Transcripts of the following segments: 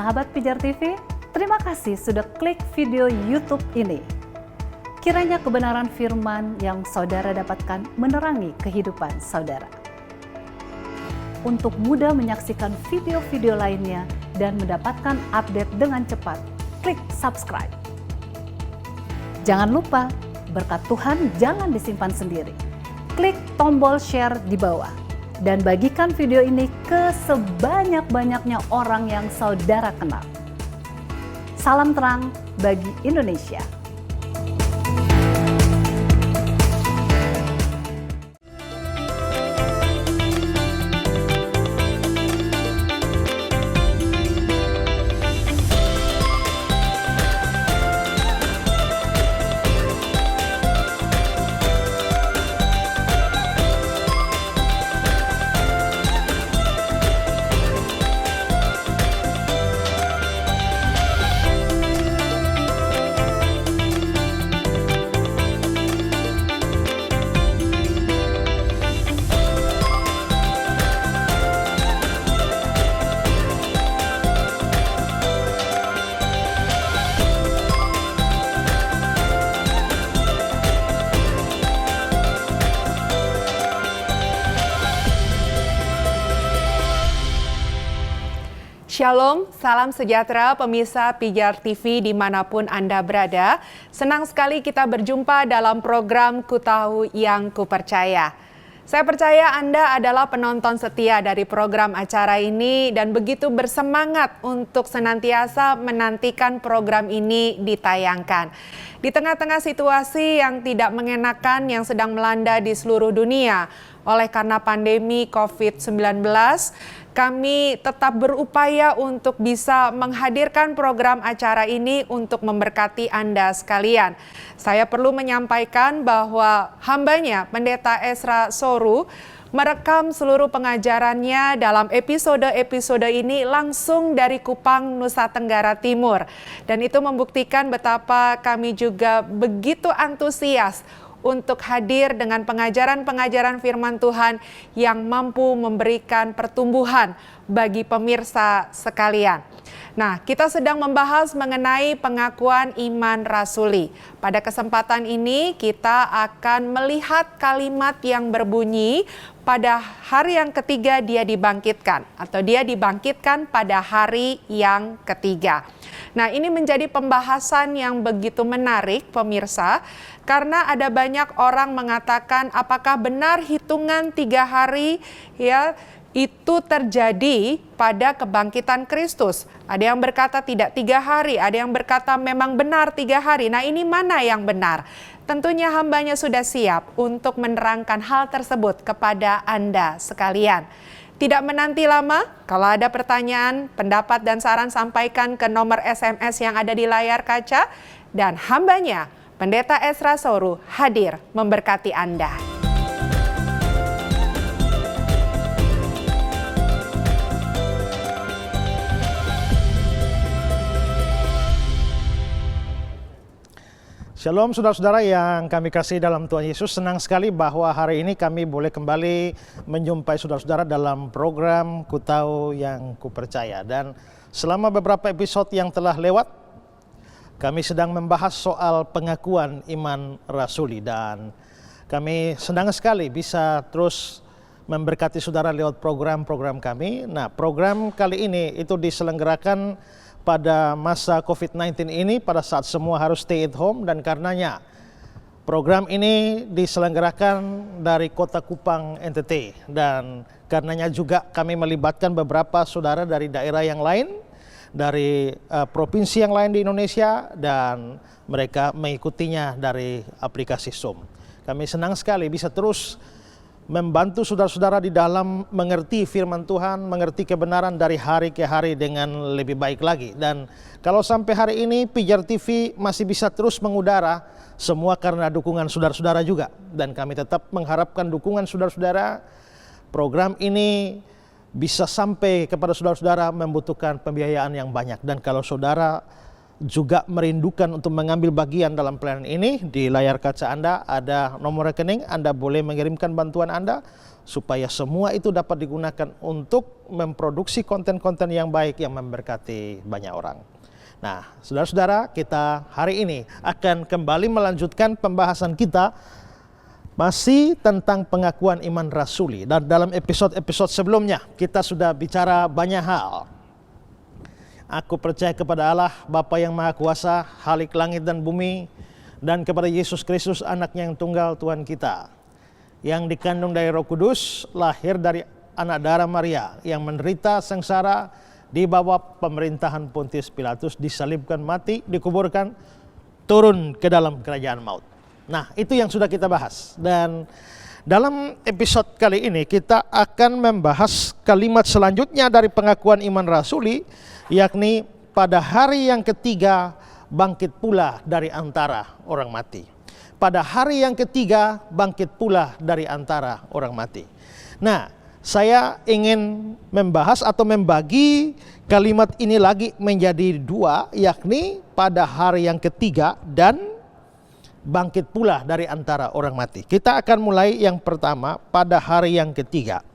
Sahabat Pijar TV, terima kasih sudah klik video YouTube ini. Kiranya kebenaran firman yang saudara dapatkan menerangi kehidupan saudara. Untuk mudah menyaksikan video-video lainnya dan mendapatkan update dengan cepat, klik subscribe. Jangan lupa, berkat Tuhan jangan disimpan sendiri. Klik tombol share di bawah dan bagikan video ini ke sebanyak-banyaknya orang yang saudara kenal. Salam terang bagi Indonesia. Shalom, salam sejahtera pemirsa Pijar TV dimanapun Anda berada. Senang sekali kita berjumpa dalam program Ku Tahu Yang Kupercaya. Saya percaya Anda adalah penonton setia dari program acara ini dan begitu bersemangat untuk senantiasa menantikan program ini ditayangkan. Di tengah-tengah situasi yang tidak mengenakan yang sedang melanda di seluruh dunia oleh karena pandemi COVID-19, kami tetap berupaya untuk bisa menghadirkan program acara ini untuk memberkati Anda sekalian. Saya perlu menyampaikan bahwa hambanya Pendeta Ezra Soru merekam seluruh pengajarannya dalam episode-episode ini langsung dari Kupang, Nusa Tenggara Timur. Dan itu membuktikan betapa kami juga begitu antusias untuk hadir dengan pengajaran-pengajaran firman Tuhan yang mampu memberikan pertumbuhan bagi pemirsa sekalian. Nah, kita sedang membahas mengenai pengakuan iman rasuli. Pada kesempatan ini kita akan melihat kalimat yang berbunyi pada hari yang ketiga dia dibangkitkan atau dia dibangkitkan pada hari yang ketiga. Nah, ini menjadi pembahasan yang begitu menarik pemirsa karena ada banyak orang mengatakan apakah benar hitungan 3 hari ya itu terjadi pada kebangkitan Kristus. Ada yang berkata tidak 3 hari, ada yang berkata memang benar 3 hari. Nah, ini mana yang benar? Tentunya hambanya sudah siap untuk menerangkan hal tersebut kepada Anda sekalian. Tidak menanti lama, kalau ada pertanyaan, pendapat dan saran sampaikan ke nomor SMS yang ada di layar kaca dan hambanya Pendeta Ezra Soru hadir memberkati Anda. Shalom saudara-saudara yang kami kasih dalam Tuhan Yesus. Senang sekali bahwa hari ini kami boleh kembali menjumpai saudara-saudara dalam program Ku Tahu Yang Kupercaya. Dan selama beberapa episode yang telah lewat, kami sedang membahas soal pengakuan iman rasuli. Dan kami senang sekali bisa terus memberkati saudara lewat program-program kami. Nah, program kali ini itu diselenggarakan pada masa COVID-19 ini, pada saat semua harus stay at home, dan karenanya program ini diselenggarakan dari Kota Kupang NTT, dan karenanya juga kami melibatkan beberapa saudara dari daerah yang lain, dari provinsi yang lain di Indonesia, dan mereka mengikutinya dari aplikasi Zoom. Kami senang sekali bisa terus membantu saudara-saudara di dalam mengerti firman Tuhan, mengerti kebenaran dari hari ke hari dengan lebih baik lagi. Dan kalau sampai hari ini Pijar TV masih bisa terus mengudara, semua karena dukungan saudara-saudara juga. Dan kami tetap mengharapkan dukungan saudara-saudara. Program ini bisa sampai kepada saudara-saudara membutuhkan pembiayaan yang banyak. Dan kalau saudara juga merindukan untuk mengambil bagian dalam pelayanan ini, di layar kaca Anda ada nomor rekening, Anda boleh mengirimkan bantuan Anda supaya semua itu dapat digunakan untuk memproduksi konten-konten yang baik yang memberkati banyak orang. Nah, saudara-saudara, kita hari ini akan kembali melanjutkan pembahasan kita masih tentang pengakuan iman rasuli. Dan dalam episode-episode sebelumnya kita sudah bicara banyak hal. Aku percaya kepada Allah, Bapa yang Maha Kuasa, Khalik langit dan bumi, dan kepada Yesus Kristus, anaknya yang tunggal Tuhan kita, yang dikandung dari Roh Kudus, lahir dari anak darah Maria, yang menderita sengsara di bawah pemerintahan Pontius Pilatus, disalibkan, mati, dikuburkan, turun ke dalam kerajaan maut. Nah, itu yang sudah kita bahas. Dan dalam episode kali ini kita akan membahas kalimat selanjutnya dari pengakuan iman rasuli, yakni pada hari yang ketiga bangkit pula dari antara orang mati. Pada hari yang ketiga bangkit pula dari antara orang mati. Nah, saya ingin membahas atau membagi kalimat ini lagi menjadi dua, yakni pada hari yang ketiga dan bangkit pula dari antara orang mati. Kita akan mulai yang pertama, pada hari yang ketiga.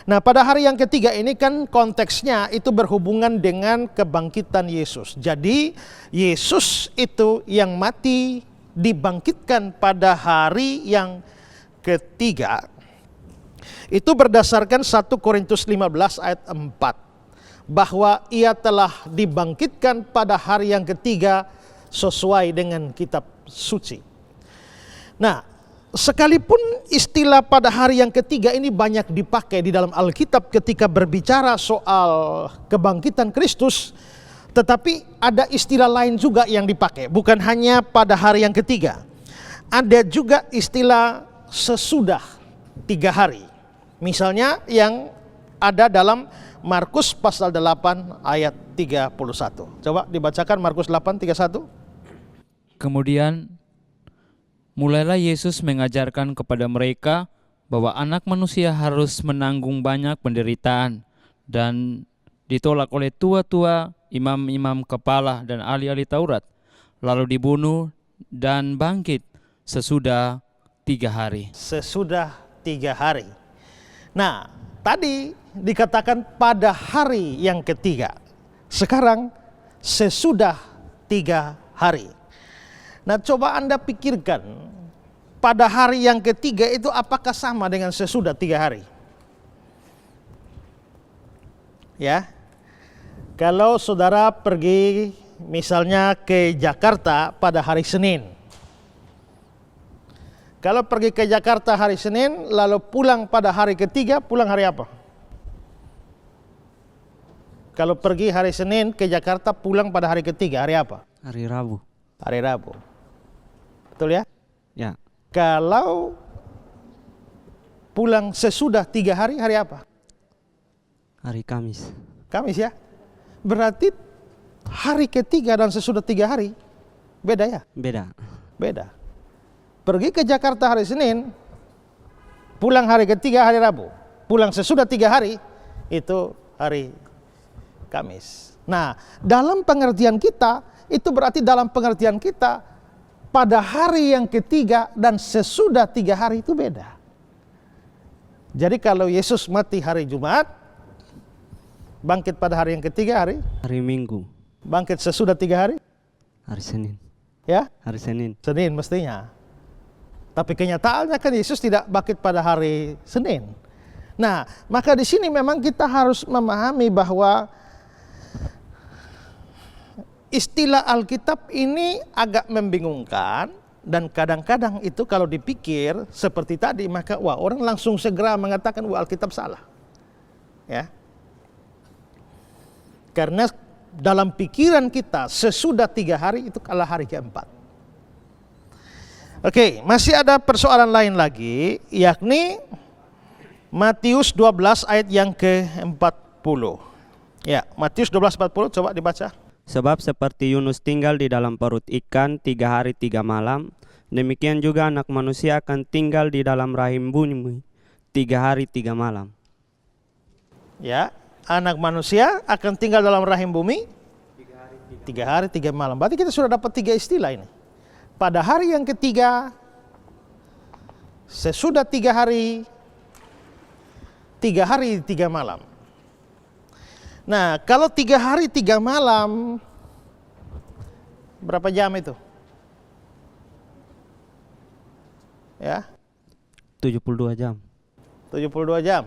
Nah, pada hari yang ketiga ini kan konteksnya itu berhubungan dengan kebangkitan Yesus. Jadi Yesus itu yang mati dibangkitkan pada hari yang ketiga. Itu berdasarkan 1 Korintus 15 ayat 4. Bahwa ia telah dibangkitkan pada hari yang ketiga sesuai dengan kitab suci. Nah, sekalipun istilah pada hari yang ketiga ini banyak dipakai di dalam Alkitab ketika berbicara soal kebangkitan Kristus, tetapi ada istilah lain juga yang dipakai, bukan hanya pada hari yang ketiga. Ada juga istilah sesudah 3 hari. Misalnya yang ada dalam Markus pasal 8 ayat 31. Coba dibacakan Markus 8:31. Kemudian mulailah Yesus mengajarkan kepada mereka bahwa anak manusia harus menanggung banyak penderitaan dan ditolak oleh tua-tua, imam-imam kepala dan ahli-ahli Taurat, lalu dibunuh dan bangkit sesudah 3 hari. Sesudah 3 hari. Nah, tadi dikatakan pada hari yang ketiga. Sekarang sesudah 3 hari. Nah, coba Anda pikirkan, pada hari yang ketiga itu apakah sama dengan sesudah 3 hari? Ya, kalau saudara pergi misalnya ke Jakarta pada hari Senin. Kalau pergi ke Jakarta hari Senin, lalu pulang pada hari ketiga, pulang hari apa? Kalau pergi hari Senin ke Jakarta, pulang pada hari ketiga, hari apa? Hari Rabu. Hari Rabu. Betul ya? Ya. Kalau pulang sesudah 3 hari, hari apa? Hari Kamis. Kamis ya? Berarti hari ketiga dan sesudah 3 hari beda ya? Beda. Beda. Pergi ke Jakarta hari Senin, pulang hari ketiga hari Rabu. Pulang sesudah 3 hari, itu hari Kamis. Nah, dalam pengertian kita, itu berarti dalam pengertian kita, pada hari yang ketiga dan sesudah 3 hari itu beda. Jadi kalau Yesus mati hari Jumat, bangkit pada hari yang ketiga hari Minggu. Bangkit sesudah 3 hari? Hari Senin. Ya? Hari Senin. Senin mestinya. Tapi kenyataannya kan Yesus tidak bangkit pada hari Senin. Nah, maka di sini memang kita harus memahami bahwa istilah Alkitab ini agak membingungkan, dan kadang-kadang itu kalau dipikir seperti tadi, maka wah, orang langsung segera mengatakan wah, Alkitab salah. Ya. Karena dalam pikiran kita sesudah 3 hari itu adalah hari keempat. Oke, masih ada persoalan lain lagi, yakni Matius 12 ayat yang ke-40. Ya, Matius 12:40, coba dibaca. Sebab seperti Yunus tinggal di dalam perut ikan 3 hari 3 malam, demikian juga anak manusia akan tinggal di dalam rahim bumi 3 hari 3 malam. Ya, anak manusia akan tinggal dalam rahim bumi 3 hari 3 malam. Berarti kita sudah dapat 3 istilah ini. Pada hari yang ketiga, sesudah 3 hari 3 malam. Nah, kalau 3 hari 3 malam, berapa jam itu? Ya, 72 jam. 72 jam.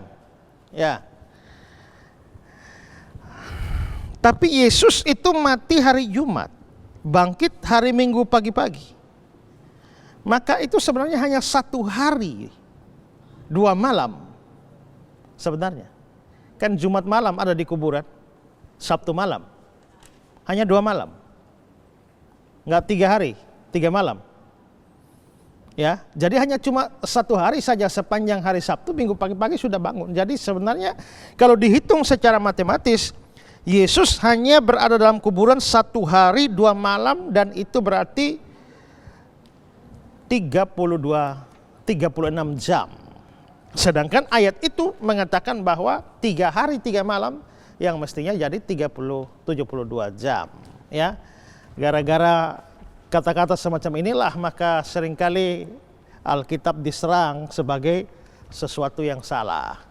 Ya. Tapi Yesus itu mati hari Jumat, bangkit hari Minggu pagi-pagi. Maka itu sebenarnya hanya 1 hari 2 malam sebenarnya. Kan Jumat malam ada di kuburan, Sabtu malam. Hanya 2 malam. Enggak 3 hari, 3 malam. Ya, jadi hanya cuma 1 hari saja sepanjang hari Sabtu, Minggu pagi-pagi sudah bangun. Jadi sebenarnya kalau dihitung secara matematis, Yesus hanya berada dalam kuburan 1 hari 2 malam, dan itu berarti 36 jam. Sedangkan ayat itu mengatakan bahwa 3 hari 3 malam yang mestinya jadi 72 jam. Ya, gara-gara kata-kata semacam inilah maka seringkali Alkitab diserang sebagai sesuatu yang salah.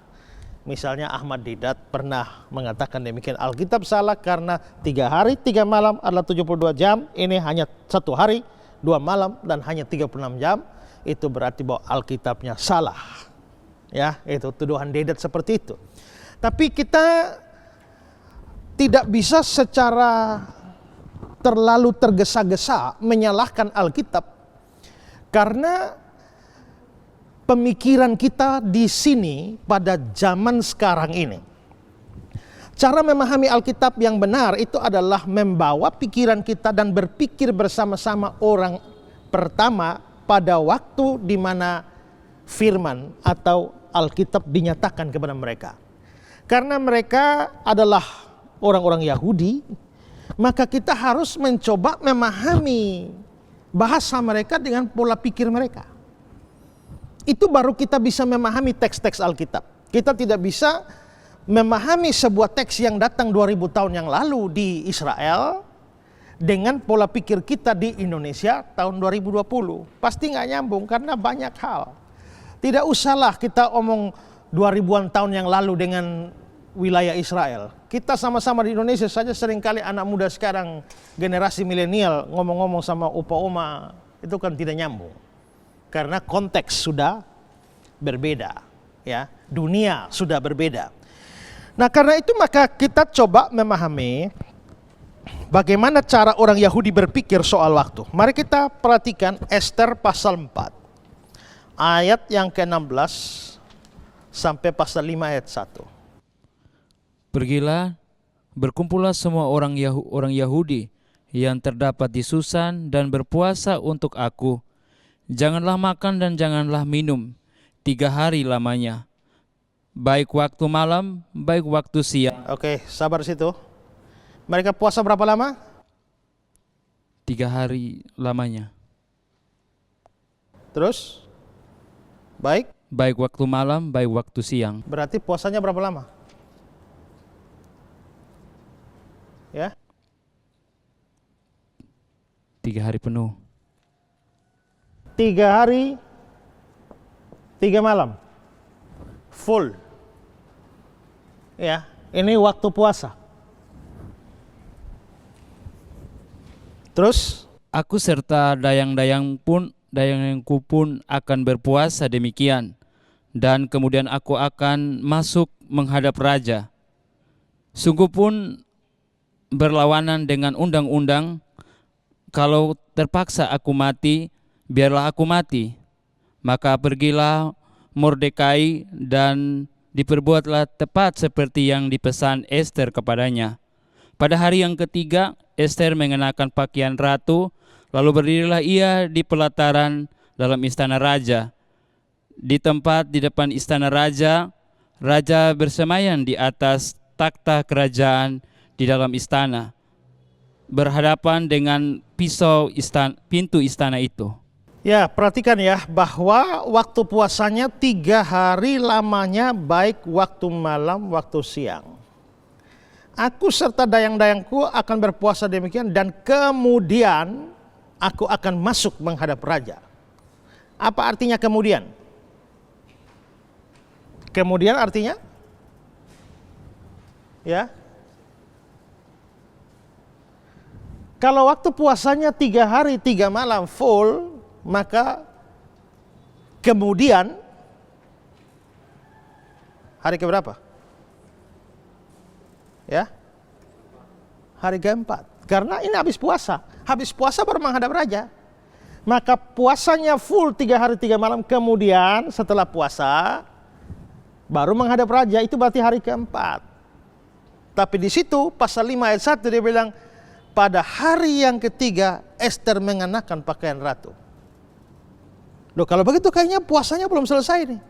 Misalnya Ahmad Didat pernah mengatakan demikian, Alkitab salah karena 3 hari 3 malam adalah 72 jam, ini hanya 1 hari 2 malam dan hanya 36 jam. Itu berarti bahwa Alkitabnya salah. Ya, itu tuduhan Didat seperti itu. Tapi kita tidak bisa secara terlalu tergesa-gesa menyalahkan Alkitab, karena pemikiran kita di sini pada zaman sekarang ini, cara memahami Alkitab yang benar itu adalah membawa pikiran kita dan berpikir bersama-sama orang pertama pada waktu di mana firman atau Alkitab dinyatakan kepada mereka. Karena mereka adalah orang-orang Yahudi, maka kita harus mencoba memahami bahasa mereka dengan pola pikir mereka. Itu baru kita bisa memahami teks-teks Alkitab. Kita tidak bisa memahami sebuah teks yang datang 2000 tahun yang lalu di Israel dengan pola pikir kita di Indonesia tahun 2020. Pasti nggak nyambung karena banyak hal. Tidak usahlah kita omong 2000-an tahun yang lalu dengan wilayah Israel. Kita sama-sama di Indonesia saja seringkali anak muda sekarang, generasi milenial, ngomong-ngomong sama opa-oma, itu kan tidak nyambung. Karena konteks sudah berbeda, ya, dunia sudah berbeda. Nah, karena itu maka kita coba memahami bagaimana cara orang Yahudi berpikir soal waktu. Mari kita perhatikan Ester pasal 4, ayat yang ke-16 sampai pasal 5 ayat 1. Pergilah, berkumpullah semua orang Yahudi yang terdapat di Susan dan berpuasa untuk aku. Janganlah makan dan janganlah minum 3 hari lamanya, baik waktu malam, baik waktu siang. Oke, sabar situ. Mereka puasa berapa lama? 3 hari lamanya, Terus? Baik, baik waktu malam, baik waktu siang. berarti puasanya berapa lama? Ya, 3 hari penuh. 3 hari 3 malam full. Ya, ini waktu puasa. Terus Aku serta dayang-dayangku pun akan berpuasa demikian, dan kemudian aku akan masuk menghadap raja. Sungguh pun berlawanan dengan undang-undang. Kalau terpaksa aku mati, biarlah aku mati. Maka pergilah Mordekai dan diperbuatlah tepat seperti yang dipesan Ester kepadanya. Pada hari yang ketiga, Ester mengenakan pakaian ratu, lalu berdirilah ia di pelataran dalam istana raja. Di tempat di depan istana raja, raja bersemayam di atas takhta kerajaan di dalam istana, berhadapan dengan pintu istana itu. ya, perhatikan ya bahwa waktu puasanya 3 hari lamanya, baik waktu malam, waktu siang. Aku serta dayang-dayangku akan berpuasa demikian, dan kemudian aku akan masuk menghadap raja. Apa artinya kemudian? Kemudian artinya, ya, kalau waktu puasanya 3 hari 3 malam full, maka kemudian hari keberapa? Ya, hari keempat. Karena ini habis puasa baru menghadap raja. Maka puasanya full 3 hari 3 malam, kemudian setelah puasa baru menghadap raja, itu berarti hari keempat. Tapi di situ pasal 5 ayat 1 dia bilang, pada hari yang ketiga Ester mengenakan pakaian ratu. Loh, kalau begitu kayaknya puasanya belum selesai nih.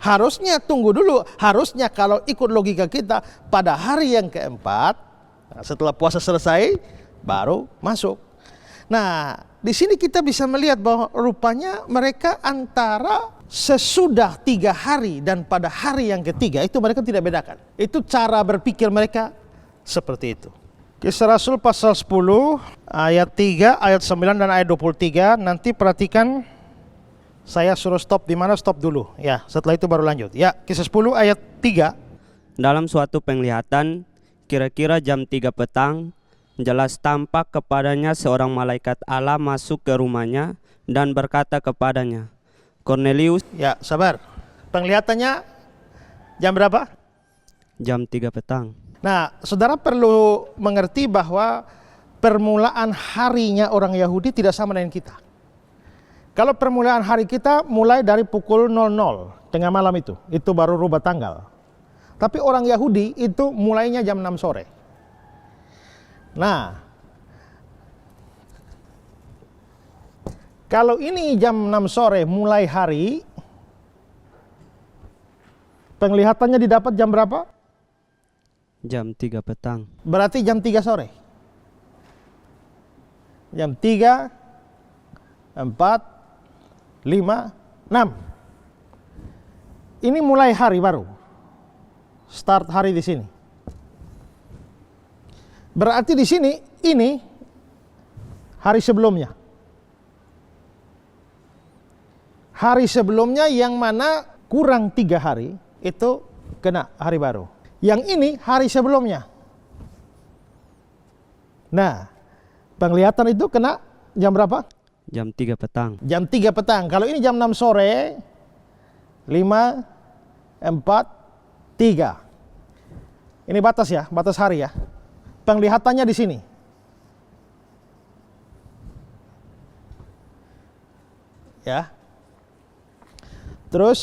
Harusnya tunggu dulu, harusnya kalau ikut logika kita pada hari yang keempat, setelah puasa selesai, baru masuk. Nah, di sini kita bisa melihat bahwa rupanya mereka antara sesudah 3 hari dan pada hari yang ketiga, itu mereka tidak bedakan. Itu cara berpikir mereka seperti itu. Kisah Rasul pasal 10, ayat 3, ayat 9 dan ayat 23, nanti perhatikan. Saya suruh stop di mana, stop dulu. Ya, setelah itu baru lanjut. Ya, Kisah 10 ayat 3. Dalam suatu penglihatan, kira-kira jam 3 petang, jelas tampak kepadanya seorang malaikat Allah masuk ke rumahnya dan berkata kepadanya, Cornelius. Ya, sabar. Penglihatannya jam berapa? Jam 3 petang. Nah, saudara perlu mengerti bahwa permulaan harinya orang Yahudi tidak sama dengan kita. Kalau permulaan hari kita mulai dari pukul 00, tengah malam itu baru rubah tanggal. Tapi orang Yahudi itu mulainya jam 6 sore. Nah, kalau ini jam 6 sore mulai hari, penglihatannya didapat jam berapa? Jam 3 petang. Berarti jam 3 sore. Jam 3, 4, 5, 6. Ini mulai hari baru. Start hari di sini. Berarti di sini ini hari sebelumnya. Hari sebelumnya yang mana kurang 3 hari itu kena hari baru. Yang ini hari sebelumnya. Nah, penglihatan itu kena jam berapa? Jam 3 petang. Jam 3 petang. Kalau ini jam 6 sore, 5, 4, 3. Ini batas ya, batas hari ya. Penglihatannya di sini. Ya. Terus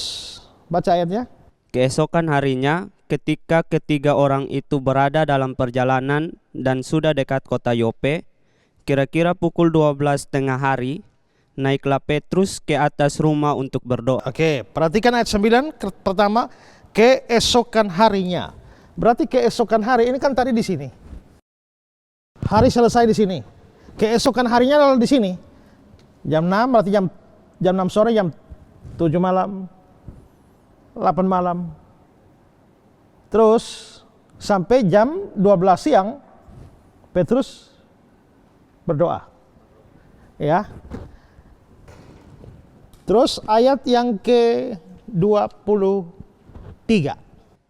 baca ayatnya. Keesokan harinya, ketika ketiga orang itu berada dalam perjalanan dan sudah dekat kota Yope, kira-kira pukul 12 tengah hari, naiklah Petrus ke atas rumah untuk berdoa. Oke, perhatikan ayat 9 pertama, keesokan harinya. Berarti keesokan hari ini kan tadi di sini. Hari selesai di sini. Keesokan harinya adalah di sini. Jam 6 berarti jam 6 sore, jam 7 malam, 8 malam. Terus sampai jam 12 siang Petrus berdoa. Ya. Terus ayat yang ke-23.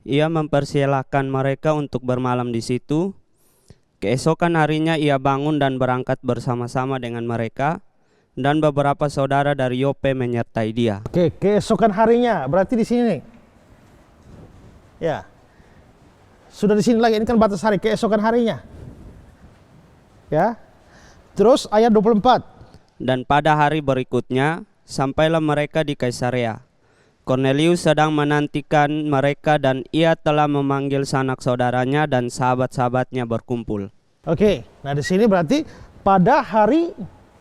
Ia mempersilahkan mereka untuk bermalam di situ. Keesokan harinya ia bangun dan berangkat bersama-sama dengan mereka, dan beberapa saudara dari Yope menyertai dia. Oke, keesokan harinya berarti di sini. Ya. Sudah di sini lagi, ini kan batas hari, keesokan harinya. Ya. Terus ayat 24. Dan pada hari berikutnya, sampailah mereka di Kaisarea. Cornelius sedang menantikan mereka dan ia telah memanggil sanak saudaranya dan sahabat-sahabatnya berkumpul. Oke, nah di sini berarti pada hari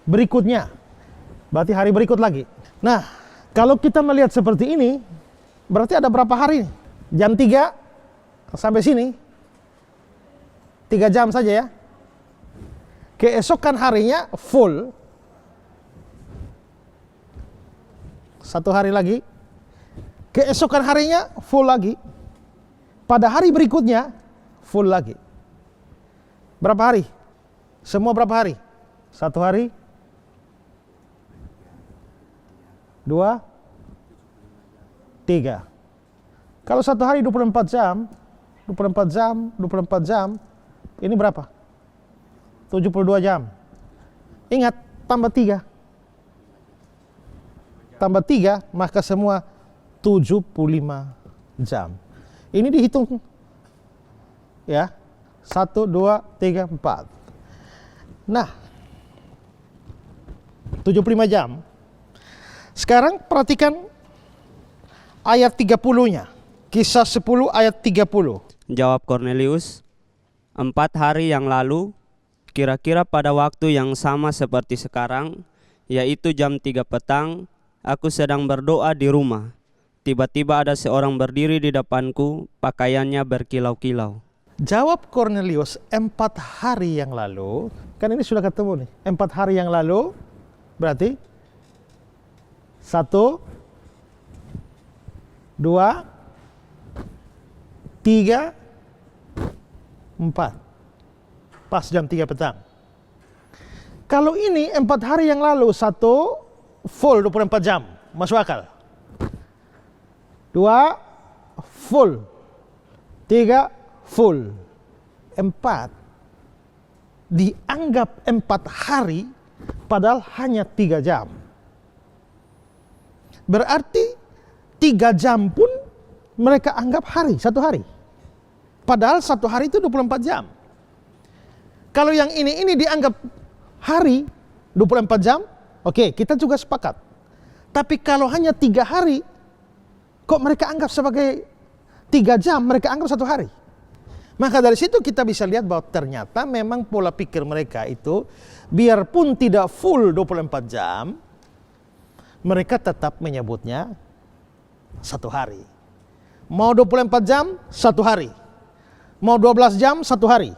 berikutnya. Berarti hari berikut lagi. Nah, kalau kita melihat seperti ini, berarti ada berapa hari? Jam 3 sampai sini. 3 jam saja ya. Keesokan harinya full. 1 hari lagi. Keesokan harinya full lagi. Pada hari berikutnya full lagi. Berapa hari? Semua berapa hari? 1 hari? 2? 3. Kalau 1 hari 24 jam, 24 jam, 24 jam, ini berapa? 72 jam. Ingat, tambah 3. Tambah 3, maka semua 75 jam. Ini dihitung. Ya, 1, 2, 3, 4. Nah, 75 jam. Sekarang perhatikan ayat 30-nya. Kisah 10 ayat 30. Jawab Kornelius, 4 hari yang lalu, kira-kira pada waktu yang sama seperti sekarang, yaitu jam 3 petang, aku sedang berdoa di rumah. Tiba-tiba ada seorang berdiri di depanku, pakaiannya berkilau-kilau. Jawab Kornelius, 4 hari yang lalu, kan ini sudah ketemu nih. 4 hari yang lalu, berarti 1, 2, 3, 4. Pas jam 3 petang. Kalau ini 4 hari yang lalu, 1 full 24 jam, masuk akal. 2 full, 3 full, 4 dianggap 4 hari padahal hanya 3 jam. Berarti 3 jam pun mereka anggap hari, 1 hari. Padahal 1 hari itu 24 jam. Kalau yang ini dianggap hari, 24 jam, oke, kita juga sepakat. Tapi kalau hanya 3 hari, kok mereka anggap sebagai 3 jam, mereka anggap 1 hari. Maka dari situ kita bisa lihat bahwa ternyata memang pola pikir mereka itu, biarpun tidak full 24 jam, mereka tetap menyebutnya 1 hari. Mau 24 jam, 1 hari. Mau 12 jam, 1 hari.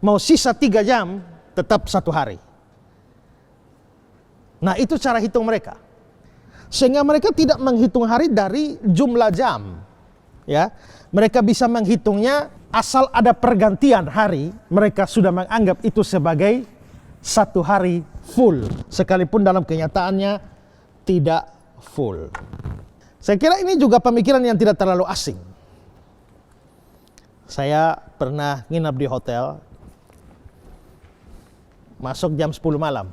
Mau sisa 3 jam, tetap 1 hari. Nah, itu cara hitung mereka. Sehingga mereka tidak menghitung hari dari jumlah jam. Ya, mereka bisa menghitungnya asal ada pergantian hari, mereka sudah menganggap itu sebagai 1 hari full. Sekalipun dalam kenyataannya tidak full. Saya kira ini juga pemikiran yang tidak terlalu asing. Saya pernah nginap di hotel, masuk jam 10 malam,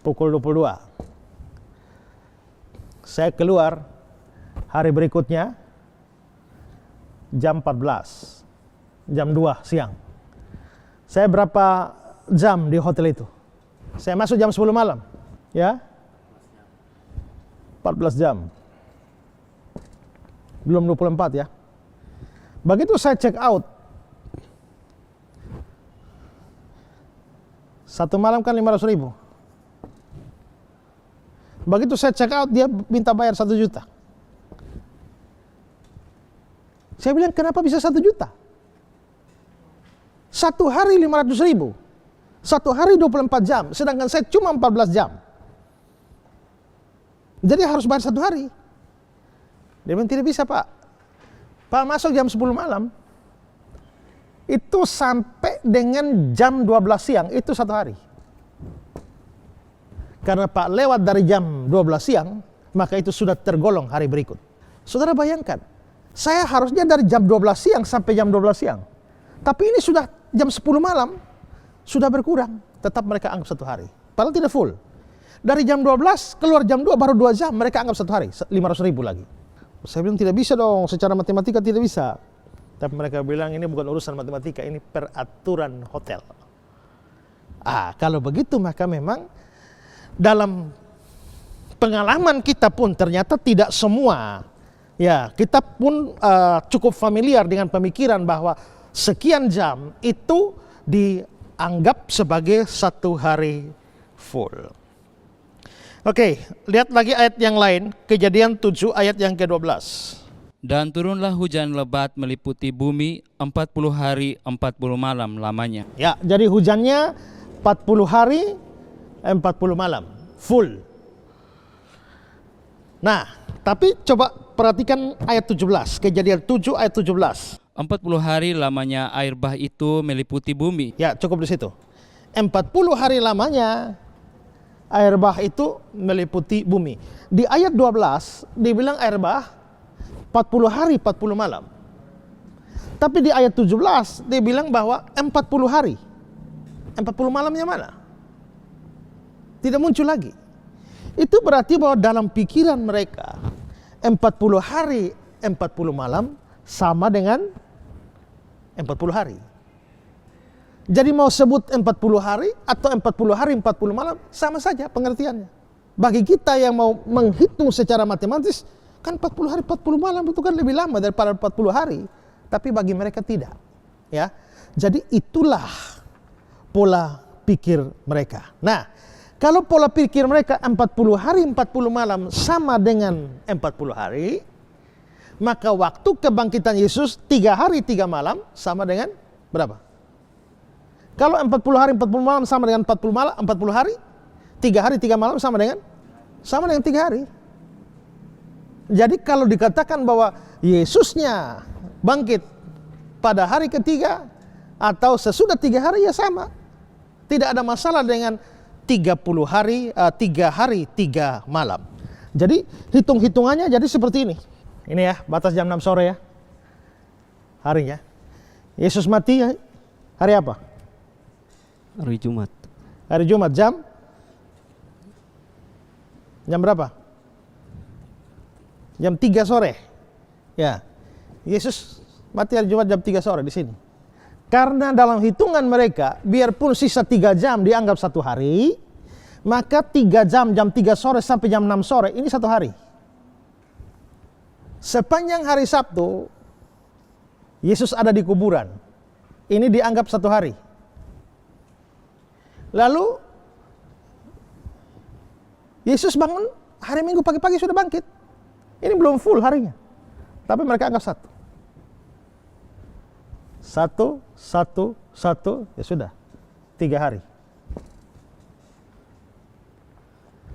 pukul 22. Saya keluar hari berikutnya, jam 14, jam 2 siang. Saya berapa jam di hotel itu? Saya masuk jam 10 malam, ya, 14 jam. Belum 24 ya. Begitu saya check out, 1 malam kan 500.000. Begitu saya check out, dia minta bayar 1 juta. Saya bilang, kenapa bisa 1 juta? 1 hari 500.000. 1 hari 24 jam, sedangkan saya cuma 14 jam. Jadi harus bayar 1 hari. Dia bilang, tidak bisa Pak. Pak masuk jam 10 malam, itu sampai dengan jam 12 siang, itu 1 hari. Karena Pak lewat dari jam 12 siang, maka itu sudah tergolong hari berikut. Saudara bayangkan, saya harusnya dari jam 12 siang sampai jam 12 siang. Tapi ini sudah jam 10 malam, sudah berkurang. Tetap mereka anggap 1 hari. Padahal tidak full. Dari jam 12, keluar jam 2, baru 2 jam, mereka anggap 1 hari, 500.000 lagi. Saya bilang, tidak bisa dong, secara matematika tidak bisa. Tapi mereka bilang, ini bukan urusan matematika, ini peraturan hotel. Kalau begitu maka memang dalam pengalaman kita pun ternyata tidak semua. Ya, kita pun cukup familiar dengan pemikiran bahwa sekian jam itu dianggap sebagai 1 hari full. Oke, lihat lagi ayat yang lain, Kejadian 7 ayat yang ke-12. Dan turunlah hujan lebat meliputi bumi 40 hari 40 malam lamanya. Ya, jadi hujannya 40 hari 40 malam, full. Nah, tapi coba perhatikan ayat 17, Kejadian 7 ayat 17. 40 hari lamanya air bah itu meliputi bumi. Ya, cukup di situ. 40 hari lamanya air bah itu meliputi bumi. Di ayat 12 dibilang air bah 40 hari 40 malam. Tapi di ayat 17 dibilang bahwa 40 hari. 40 malamnya mana? Tidak muncul lagi. Itu berarti bahwa dalam pikiran mereka 40 hari 40 malam sama dengan 40 hari. Jadi mau sebut 40 hari atau 40 hari 40 malam sama saja pengertiannya. Bagi kita yang mau menghitung secara matematis, kan 40 hari 40 malam itu kan lebih lama daripada 40 hari. Tapi bagi mereka tidak. Ya. Jadi itulah pola pikir mereka. Nah, kalau pola pikir mereka 40 hari 40 malam sama dengan 40 hari, maka waktu kebangkitan Yesus 3 hari 3 malam sama dengan berapa? Kalau 40 hari 40 malam sama dengan 40 malam 40 hari, 3 hari 3 malam sama dengan 3 hari. Jadi kalau dikatakan bahwa Yesusnya bangkit pada hari ketiga atau sesudah 3 hari, ya sama. Tidak ada masalah dengan 30 hari, 3 hari 3 malam. Jadi hitung-hitungannya jadi seperti ini. Ini ya, batas jam 6 sore ya. Harinya. Yesus mati hari apa? Hari Jumat. Hari Jumat jam berapa? Jam 3 sore. Ya. Yesus mati hari Jumat jam 3 sore di sini. Karena dalam hitungan mereka, biarpun sisa 3 jam dianggap 1 hari, maka 3 jam 3 sore sampai jam 6 sore, ini 1 hari. Sepanjang hari Sabtu, Yesus ada di kuburan. Ini dianggap 1 hari. Lalu, Yesus bangun, hari Minggu pagi-pagi sudah bangkit. Ini belum full harinya. Tapi mereka anggap 1, ya sudah. 3 hari.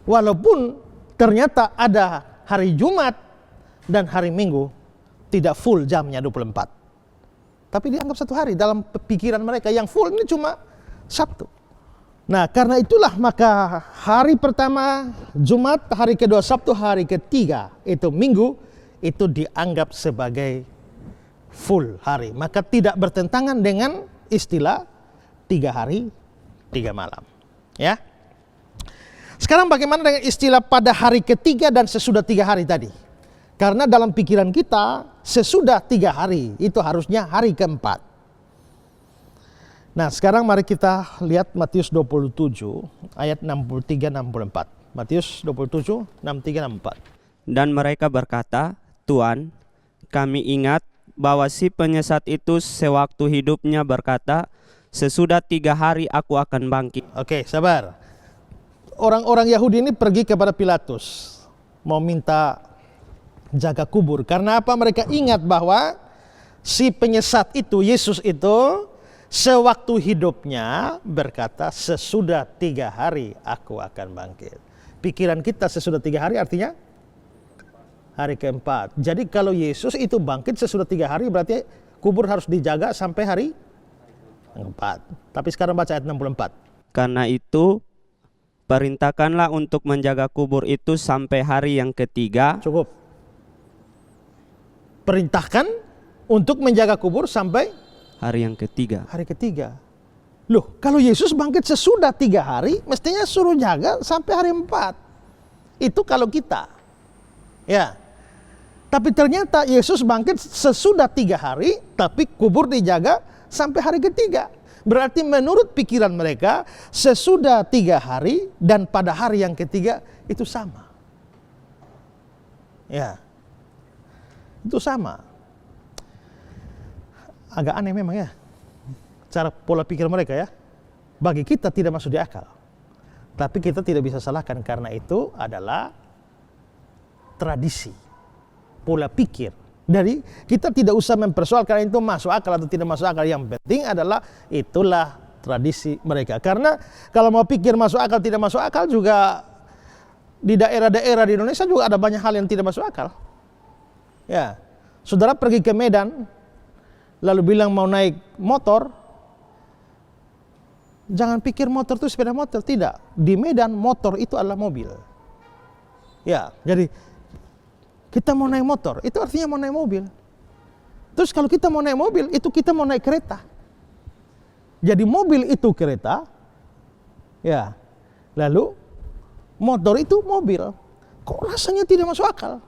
Walaupun ternyata ada hari Jumat dan hari Minggu tidak full jamnya 24. Tapi dianggap 1 hari dalam pikiran mereka. Yang full ini cuma Sabtu. Nah, karena itulah maka hari pertama Jumat, hari kedua Sabtu, hari ketiga itu Minggu, itu dianggap sebagai full hari. Maka tidak bertentangan dengan istilah 3 hari 3 malam. Ya. Sekarang bagaimana dengan istilah pada hari ketiga dan sesudah 3 hari tadi? Karena dalam pikiran kita sesudah 3 hari itu harusnya hari keempat. Nah, sekarang mari kita lihat Matius 27 ayat 63-64. Matius 27 63-64. Dan mereka berkata, Tuan, kami ingat bahwa si penyesat itu sewaktu hidupnya berkata, sesudah 3 hari aku akan bangkit. Oke, sabar. Orang-orang Yahudi ini pergi kepada Pilatus, mau minta jaga kubur. Karena apa? Mereka ingat bahwa si penyesat itu, Yesus itu, sewaktu hidupnya berkata, sesudah 3 hari aku akan bangkit. Pikiran kita sesudah 3 hari artinya hari keempat. Jadi kalau Yesus itu bangkit sesudah 3 hari, berarti kubur harus dijaga sampai hari keempat. Tapi sekarang baca ayat 64. Karena itu, perintahkanlah untuk menjaga kubur itu sampai hari yang ketiga. Cukup. Perintahkan untuk menjaga kubur sampai Hari yang ketiga. hari ketiga. Loh, kalau Yesus bangkit sesudah 3 hari, mestinya suruh jaga sampai hari 4. Itu kalau kita. Ya. Tapi ternyata Yesus bangkit sesudah 3 hari, tapi kubur dijaga sampai hari ketiga. Berarti menurut pikiran mereka, sesudah 3 hari dan pada hari yang ketiga itu sama. Ya. Itu sama. Agak aneh memang ya, cara pola pikir mereka ya. Bagi kita tidak masuk di akal. Tapi kita tidak bisa salahkan karena itu adalah tradisi, pola pikir. Jadi kita tidak usah mempersoalkan itu masuk akal atau tidak masuk akal. Yang penting adalah itulah tradisi mereka. Karena kalau mau pikir masuk akal tidak masuk akal juga di daerah-daerah di Indonesia juga ada banyak hal yang tidak masuk akal. Ya, saudara pergi ke Medan, lalu bilang mau naik motor, jangan pikir motor itu sepeda motor, tidak. Di Medan motor itu adalah mobil. Ya, jadi kita mau naik motor, itu artinya mau naik mobil. Terus kalau kita mau naik mobil, itu kita mau naik kereta. Jadi mobil itu kereta, ya. Lalu motor itu mobil. Kok rasanya tidak masuk akal?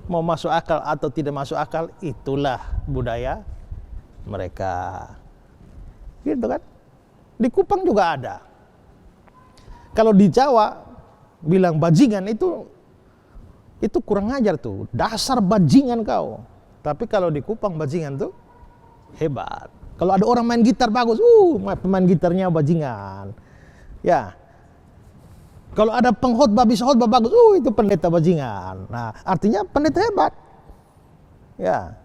Mau masuk akal atau tidak masuk akal, itulah budaya mereka. Gitu kan? Di Kupang juga ada. Kalau di Jawa bilang bajingan itu kurang ajar tuh. Dasar bajingan kau. Tapi kalau di Kupang bajingan tuh hebat. Kalau ada orang main gitar bagus, pemain gitarnya bajingan. Ya. Kalau ada pengkhotbah bisa khotbah bagus, itu pendeta bajingan. Nah, artinya pendeta hebat. Ya.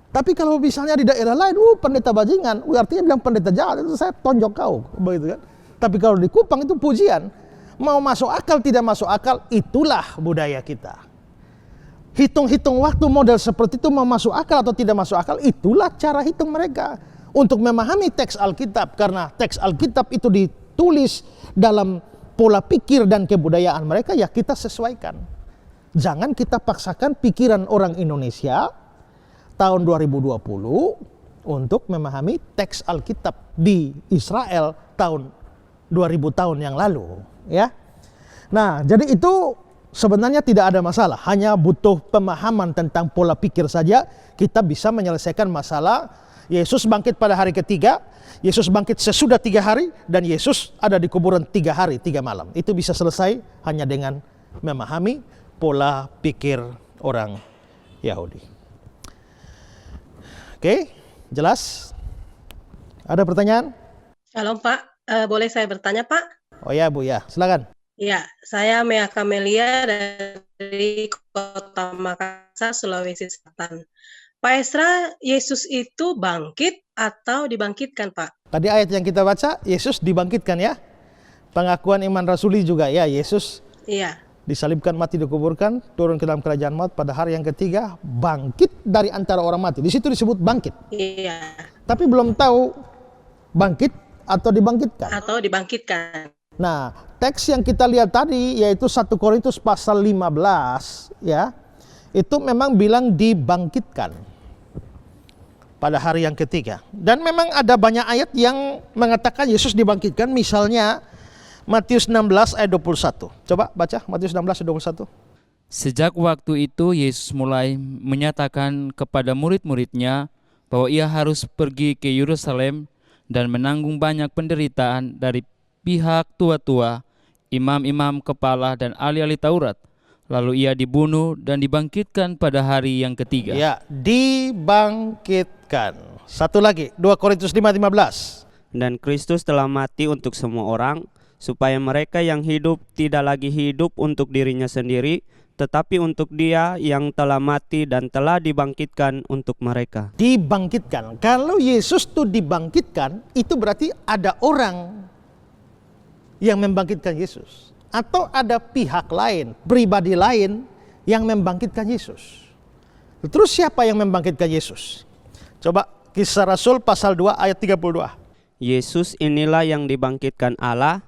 Tapi kalau misalnya di daerah lain, pendeta bajingan, artinya bilang pendeta jahat, itu saya tonjok kau, begitu kan? Tapi kalau di Kupang itu pujian, mau masuk akal tidak masuk akal, itulah budaya kita. Hitung-hitung waktu model seperti itu mau masuk akal atau tidak masuk akal, itulah cara hitung mereka untuk memahami teks Alkitab, karena teks Alkitab itu ditulis dalam pola pikir dan kebudayaan mereka, ya kita sesuaikan. Jangan kita paksakan pikiran orang Indonesia tahun 2020 untuk memahami teks Alkitab di Israel tahun 2000 tahun yang lalu, ya. Nah, jadi itu sebenarnya tidak ada masalah, hanya butuh pemahaman tentang pola pikir saja kita bisa menyelesaikan masalah. Yesus bangkit pada hari ketiga, Yesus bangkit sesudah 3 hari, dan Yesus ada di kuburan 3 hari 3 malam. Itu bisa selesai hanya dengan memahami pola pikir orang Yahudi. Oke, jelas? Ada pertanyaan? Halo Pak, boleh saya bertanya Pak? Oh ya Bu, ya silakan. Ya, saya Mea Kamelia dari Kota Makassar, Sulawesi Selatan. Pak Esra, Yesus itu bangkit atau dibangkitkan Pak? Tadi ayat yang kita baca, Yesus dibangkitkan ya. Pengakuan iman rasuli juga ya, Yesus Iya. disalibkan, mati, dikuburkan, turun ke dalam kerajaan maut, pada hari yang ketiga bangkit dari antara orang mati. Di situ disebut bangkit. Iya. Tapi belum tahu bangkit atau dibangkitkan. Atau dibangkitkan. Nah, teks yang kita lihat tadi yaitu 1 Korintus pasal 15 ya. Itu memang bilang dibangkitkan pada hari yang ketiga. Dan memang ada banyak ayat yang mengatakan Yesus dibangkitkan, misalnya Matius 16 ayat 21. Coba baca Matius 16 ayat 21. Sejak waktu itu Yesus mulai menyatakan kepada murid-muridnya bahwa ia harus pergi ke Yerusalem dan menanggung banyak penderitaan dari pihak tua-tua, imam-imam kepala dan ahli-ahli Taurat. Lalu ia dibunuh dan dibangkitkan pada hari yang ketiga. Ya, dibangkitkan. Satu lagi, 2 Korintus 5:15. Dan Kristus telah mati untuk semua orang, supaya mereka yang hidup tidak lagi hidup untuk dirinya sendiri, tetapi untuk Dia yang telah mati dan telah dibangkitkan untuk mereka. Dibangkitkan. Kalau Yesus itu dibangkitkan, itu berarti ada orang yang membangkitkan Yesus. Atau ada pihak lain, pribadi lain yang membangkitkan Yesus. Terus siapa yang membangkitkan Yesus? Coba Kisah Rasul pasal 2 ayat 32. Yesus inilah yang dibangkitkan Allah,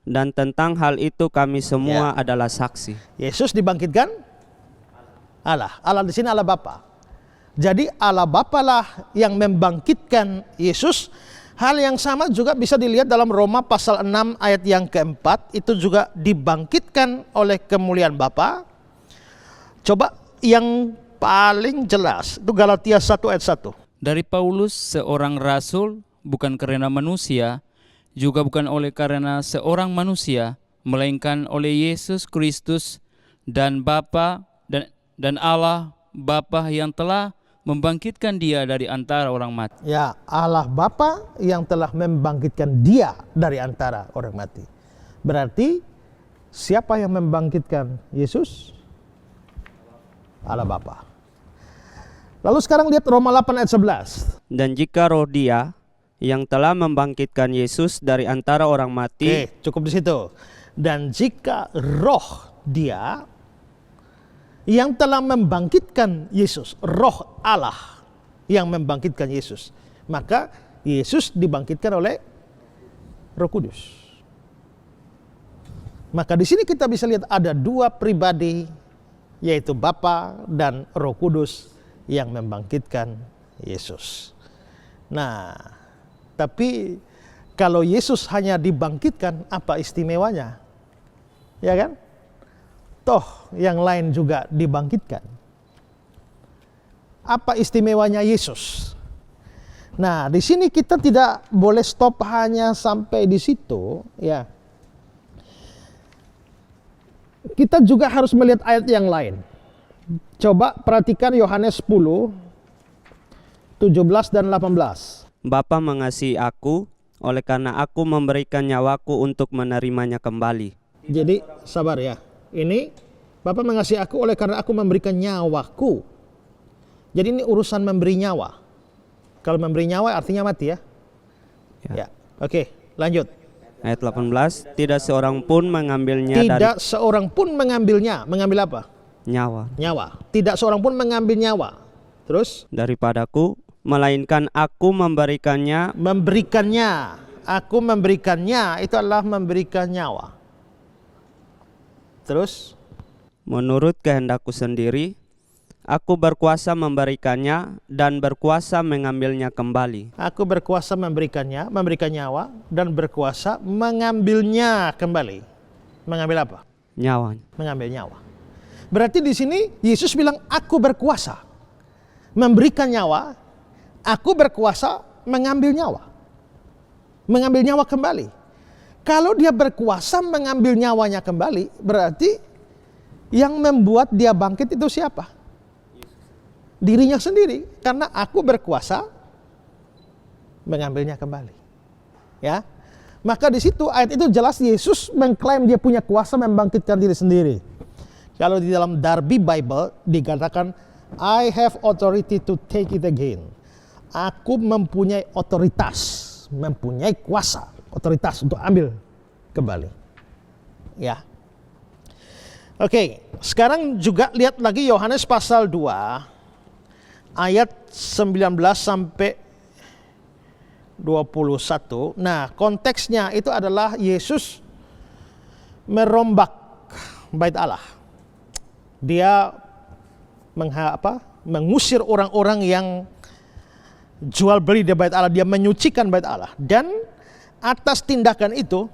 dan tentang hal itu kami semua adalah saksi. Yesus dibangkitkan Allah. Allah di sini Allah Bapa. Jadi Allah Bapa lah yang membangkitkan Yesus. Hal yang sama juga bisa dilihat dalam Roma pasal 6 ayat yang keempat. Itu juga dibangkitkan oleh kemuliaan Bapa. Coba yang paling jelas itu Galatia 1 ayat 1. Dari Paulus, seorang rasul, bukan karena manusia, juga bukan oleh karena seorang manusia, melainkan oleh Yesus Kristus dan Bapa dan Allah Bapa yang telah membangkitkan Dia dari antara orang mati. Ya, Allah Bapa yang telah membangkitkan Dia dari antara orang mati. Berarti siapa yang membangkitkan Yesus? Allah Bapa. Lalu sekarang lihat Roma 8 ayat 11. Dan jika roh Dia yang telah membangkitkan Yesus dari antara orang mati. Cukup di situ. Dan jika roh Dia yang telah membangkitkan Yesus, roh Allah yang membangkitkan Yesus. Maka Yesus dibangkitkan oleh Roh Kudus. Maka di sini kita bisa lihat ada dua pribadi, yaitu Bapa dan Roh Kudus yang membangkitkan Yesus. Nah, tapi kalau Yesus hanya dibangkitkan, apa istimewanya? Ya kan? Toh yang lain juga dibangkitkan. Apa istimewanya Yesus? Nah, di sini kita tidak boleh stop hanya sampai di situ, ya. Kita juga harus melihat ayat yang lain. Coba perhatikan Yohanes 10, 17 dan 18. Bapa mengasihi aku, oleh karena aku memberikan nyawaku untuk menerimanya kembali. Jadi sabar ya. Ini Bapa mengasihi aku oleh karena aku memberikan nyawaku. Jadi ini urusan memberi nyawa. Kalau memberi nyawa artinya mati ya. Ya. Oke, lanjut. Ayat 18, tidak seorang pun mengambilnya Tidak seorang pun mengambilnya. Mengambil apa? nyawa Nyawa. Tidak seorang pun mengambil nyawa. Terus? daripadaku, melainkan aku memberikannya. Memberikannya. Aku memberikannya itu adalah memberikan nyawa. Terus? Menurut kehendakku sendiri, aku berkuasa memberikannya dan berkuasa mengambilnya kembali. Aku berkuasa memberikannya, memberikan nyawa, dan berkuasa mengambilnya kembali. Mengambil apa? Nyawa. Mengambil nyawa. Berarti di sini Yesus bilang, aku berkuasa memberikan nyawa, aku berkuasa mengambil nyawa. Mengambil nyawa kembali. Kalau dia berkuasa mengambil nyawanya kembali, berarti yang membuat dia bangkit itu siapa? Dirinya sendiri, karena aku berkuasa mengambilnya kembali. Ya, maka di situ ayat itu jelas Yesus mengklaim dia punya kuasa membangkitkan diri sendiri. Kalau di dalam Darby Bible dikatakan, I have authority to take it again. Aku mempunyai otoritas, mempunyai kuasa, otoritas untuk ambil kembali. Ya. Oke, sekarang juga lihat lagi Yohanes pasal 2 ayat 19 sampai 21. Nah, konteksnya itu adalah Yesus merombak bait Allah. Dia mengusir orang-orang yang jual beli di bait Allah, dia menyucikan bait Allah. Dan atas tindakan itu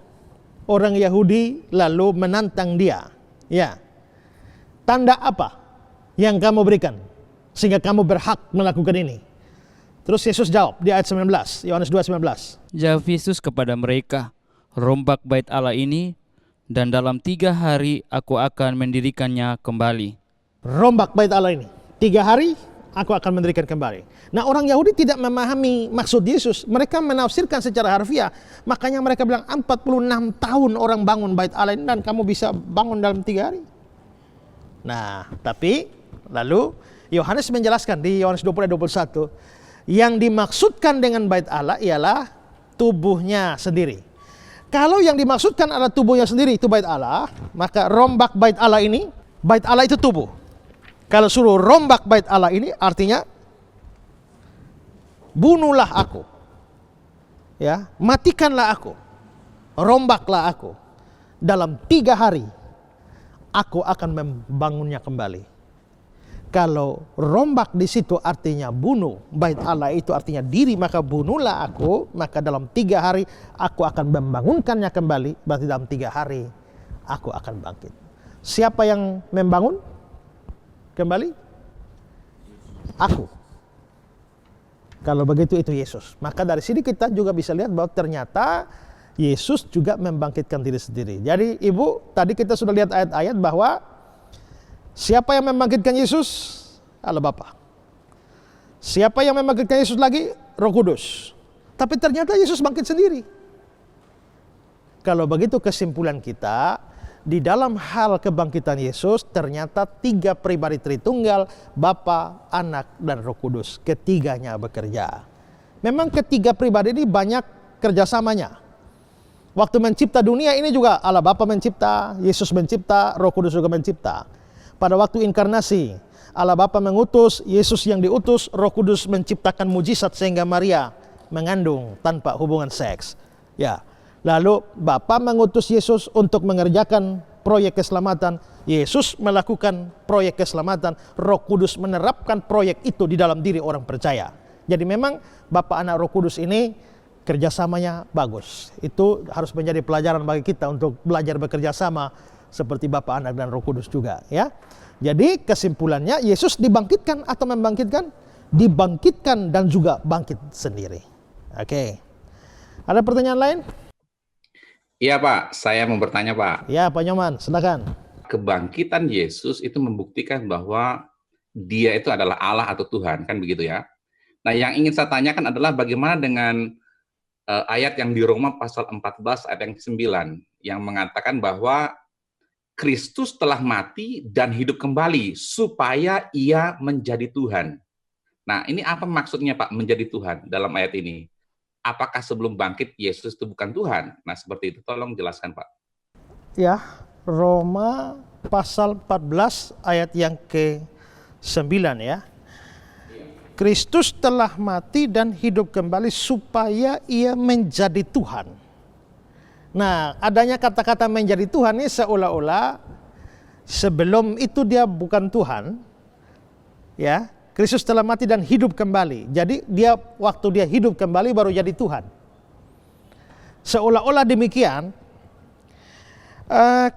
orang Yahudi lalu menantang dia. Ya. Tanda apa yang kamu berikan sehingga kamu berhak melakukan ini? Terus Yesus jawab di ayat 19, Yohanes 2:19. Jawab Yesus kepada mereka, rombak bait Allah ini, dan dalam 3 hari aku akan mendirikannya kembali. Rombak bait Allah ini, 3 hari aku akan mendirikan kembali. Nah, orang Yahudi tidak memahami maksud Yesus. Mereka menafsirkan secara harfiah. Makanya mereka bilang 46 tahun orang bangun bait Allah ini dan kamu bisa bangun dalam 3 hari. Nah, tapi lalu Yohanes menjelaskan di Yohanes 20:21, yang dimaksudkan dengan bait Allah ialah tubuhnya sendiri. Kalau yang dimaksudkan adalah tubuhnya sendiri, itu bait Allah, maka rombak bait Allah ini, bait Allah itu tubuh. Kalau suruh rombak bait Allah ini artinya bunuhlah aku. Ya, matikanlah aku. Rombaklah aku. Dalam 3 hari aku akan membangunnya kembali. Kalau rombak di situ artinya bunuh, bait Allah itu artinya diri, maka bunuhlah aku, maka dalam 3 hari aku akan membangunkannya kembali. Berarti dalam 3 hari aku akan bangkit. Siapa yang membangun kembali? Aku. Kalau begitu itu Yesus. Maka dari sini kita juga bisa lihat bahwa ternyata Yesus juga membangkitkan diri sendiri. Jadi Ibu, tadi kita sudah lihat ayat-ayat bahwa siapa yang membangkitkan Yesus? Allah Bapa. Siapa yang membangkitkan Yesus lagi? Roh Kudus. Tapi ternyata Yesus bangkit sendiri. Kalau begitu kesimpulan kita, di dalam hal kebangkitan Yesus ternyata 3 pribadi Tritunggal, Bapa, Anak, dan Roh Kudus. Ketiganya bekerja. Memang ketiga pribadi ini banyak kerjasamanya. Waktu mencipta dunia ini juga Allah Bapa mencipta, Yesus mencipta, Roh Kudus juga mencipta. Pada waktu inkarnasi, Allah Bapa mengutus, Yesus yang diutus, Roh Kudus menciptakan mujizat sehingga Maria mengandung tanpa hubungan seks. Ya. Lalu Bapa mengutus Yesus untuk mengerjakan proyek keselamatan. Yesus melakukan proyek keselamatan. Roh Kudus menerapkan proyek itu di dalam diri orang percaya. Jadi memang Bapa, Anak, Roh Kudus ini kerjasamanya bagus. Itu harus menjadi pelajaran bagi kita untuk belajar bekerja sama seperti Bapa, Anak, dan Roh Kudus juga. Ya. Jadi kesimpulannya, Yesus dibangkitkan atau membangkitkan? Dibangkitkan dan juga bangkit sendiri. Oke. Ada pertanyaan lain? Iya Pak, saya mau bertanya Pak. Ya Pak Nyoman, silakan. Kebangkitan Yesus itu membuktikan bahwa dia itu adalah Allah atau Tuhan, kan begitu ya? Nah yang ingin saya tanyakan adalah bagaimana dengan ayat yang di Roma pasal 14 ayat yang ke-9 yang mengatakan bahwa Kristus telah mati dan hidup kembali supaya ia menjadi Tuhan. Nah, ini apa maksudnya Pak, menjadi Tuhan dalam ayat ini? Apakah sebelum bangkit Yesus itu bukan Tuhan? Nah, seperti itu. Tolong jelaskan Pak. Ya, Roma pasal 14 ayat yang ke-9 ya. Kristus telah mati dan hidup kembali supaya ia menjadi Tuhan. Nah, adanya kata-kata menjadi Tuhan ini seolah-olah sebelum itu dia bukan Tuhan. Ya, Kristus telah mati dan hidup kembali. Jadi dia waktu dia hidup kembali baru jadi Tuhan. Seolah-olah demikian.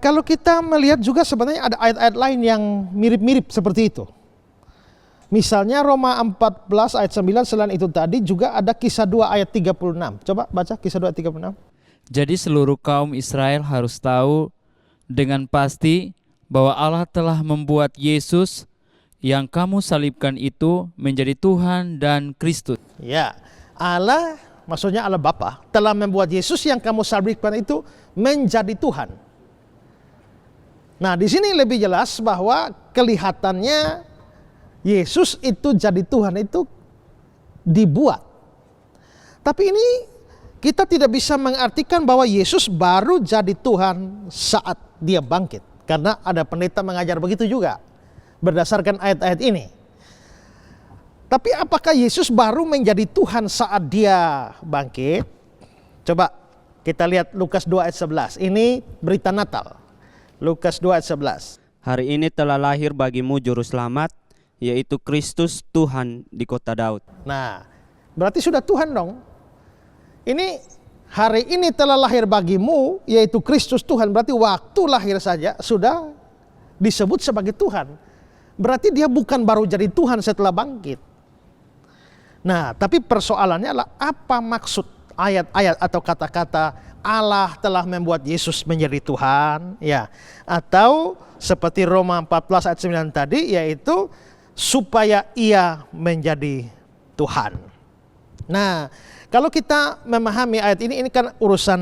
Kalau kita melihat juga sebenarnya ada ayat-ayat lain yang mirip-mirip seperti itu. Misalnya Roma 14 ayat 9 selain itu tadi juga ada Kisah 2 ayat 36. Coba baca Kisah 2 ayat 36. Jadi seluruh kaum Israel harus tahu dengan pasti bahwa Allah telah membuat Yesus yang kamu salibkan itu menjadi Tuhan dan Kristus. Ya, Allah, maksudnya Allah Bapa, telah membuat Yesus yang kamu salibkan itu menjadi Tuhan. Nah, di sini lebih jelas bahwa kelihatannya Yesus itu jadi Tuhan itu dibuat. Tapi ini kita tidak bisa mengartikan bahwa Yesus baru jadi Tuhan saat dia bangkit. Karena ada pendeta mengajar begitu juga berdasarkan ayat-ayat ini. Tapi apakah Yesus baru menjadi Tuhan saat dia bangkit? Coba kita lihat Lukas 2 ayat 11. Ini berita Natal. Lukas 2 ayat 11. Hari ini telah lahir bagimu juru selamat, yaitu Kristus Tuhan di kota Daud. Nah, berarti sudah Tuhan dong. Ini hari ini telah lahir bagimu, yaitu Kristus Tuhan. Berarti waktu lahir saja sudah disebut sebagai Tuhan. Berarti dia bukan baru jadi Tuhan setelah bangkit. Nah, tapi persoalannya adalah apa maksud ayat-ayat atau kata-kata Allah telah membuat Yesus menjadi Tuhan, ya, atau seperti Roma 14 ayat 9 tadi, yaitu supaya ia menjadi Tuhan. Nah, kalau kita memahami ayat ini kan urusan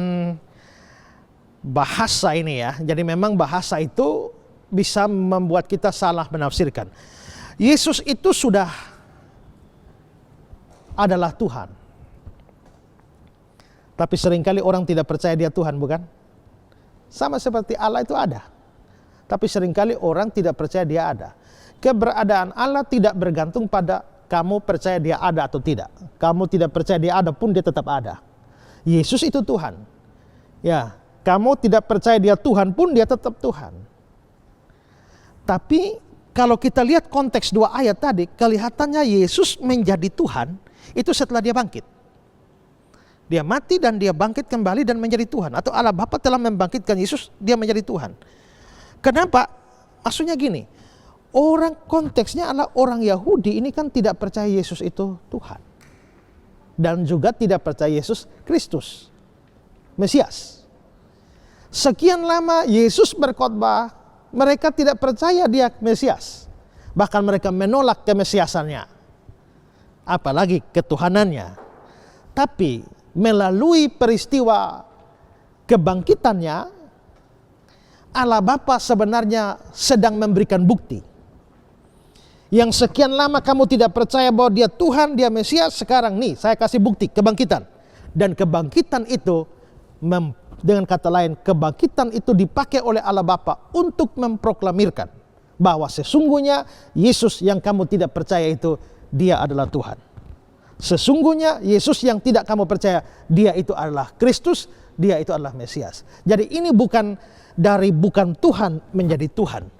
bahasa ini ya. Jadi memang bahasa itu bisa membuat kita salah menafsirkan. Yesus itu sudah adalah Tuhan. Tapi seringkali orang tidak percaya dia Tuhan, bukan? Sama seperti Allah itu ada. Tapi seringkali orang tidak percaya dia ada. Keberadaan Allah tidak bergantung pada kamu percaya dia ada atau tidak. Kamu tidak percaya dia ada pun dia tetap ada. Yesus itu Tuhan. Ya, kamu tidak percaya dia Tuhan pun dia tetap Tuhan. Tapi kalau kita lihat konteks dua ayat tadi, kelihatannya Yesus menjadi Tuhan itu setelah dia bangkit. Dia mati dan dia bangkit kembali dan menjadi Tuhan. Atau Allah Bapa telah membangkitkan Yesus, dia menjadi Tuhan. Kenapa? Maksudnya gini, orang konteksnya adalah orang Yahudi ini kan tidak percaya Yesus itu Tuhan. Dan juga tidak percaya Yesus Kristus, Mesias. Sekian lama Yesus berkhotbah, mereka tidak percaya dia Mesias. Bahkan mereka menolak kemesiasannya. Apalagi ketuhanannya. Tapi melalui peristiwa kebangkitannya, Allah Bapa sebenarnya sedang memberikan bukti. Yang sekian lama kamu tidak percaya bahwa dia Tuhan, dia Mesias, sekarang nih saya kasih bukti kebangkitan. Dan kebangkitan itu, dengan kata lain, kebangkitan itu dipakai oleh Allah Bapa untuk memproklamirkan bahwa sesungguhnya Yesus yang kamu tidak percaya itu, dia adalah Tuhan. Sesungguhnya Yesus yang tidak kamu percaya, dia itu adalah Kristus, dia itu adalah Mesias. Jadi ini bukan Tuhan menjadi Tuhan.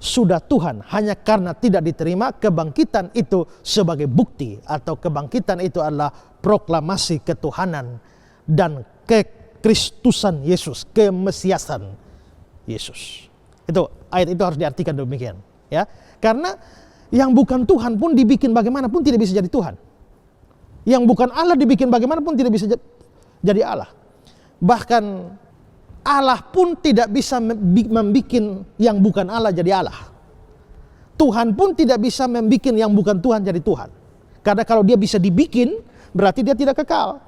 Sudah Tuhan, hanya karena tidak diterima kebangkitan itu sebagai bukti, atau kebangkitan itu adalah proklamasi ketuhanan dan kekristusan Yesus, kemesiasan Yesus. Itu ayat itu harus diartikan demikian, ya. Karena yang bukan Tuhan pun dibikin bagaimanapun tidak bisa jadi Tuhan. Yang bukan Allah dibikin bagaimanapun tidak bisa jadi Allah. Bahkan Allah pun tidak bisa membikin yang bukan Allah jadi Allah. Tuhan pun tidak bisa membikin yang bukan Tuhan jadi Tuhan. Karena kalau dia bisa dibikin, berarti dia tidak kekal.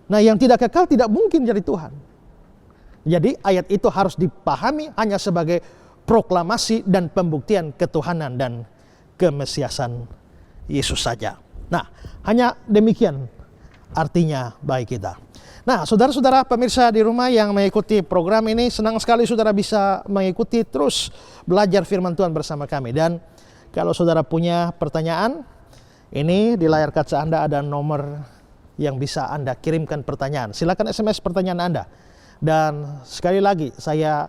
Nah, yang tidak kekal tidak mungkin jadi Tuhan. Jadi ayat itu harus dipahami hanya sebagai proklamasi dan pembuktian ketuhanan dan kemesiasan Yesus saja. Nah, hanya demikian artinya bagi kita. Nah, saudara-saudara pemirsa di rumah yang mengikuti program ini, senang sekali saudara bisa mengikuti terus belajar firman Tuhan bersama kami. Dan kalau saudara punya pertanyaan, ini di layar kaca Anda ada nomor yang bisa Anda kirimkan pertanyaan. Silakan SMS pertanyaan Anda. Dan sekali lagi saya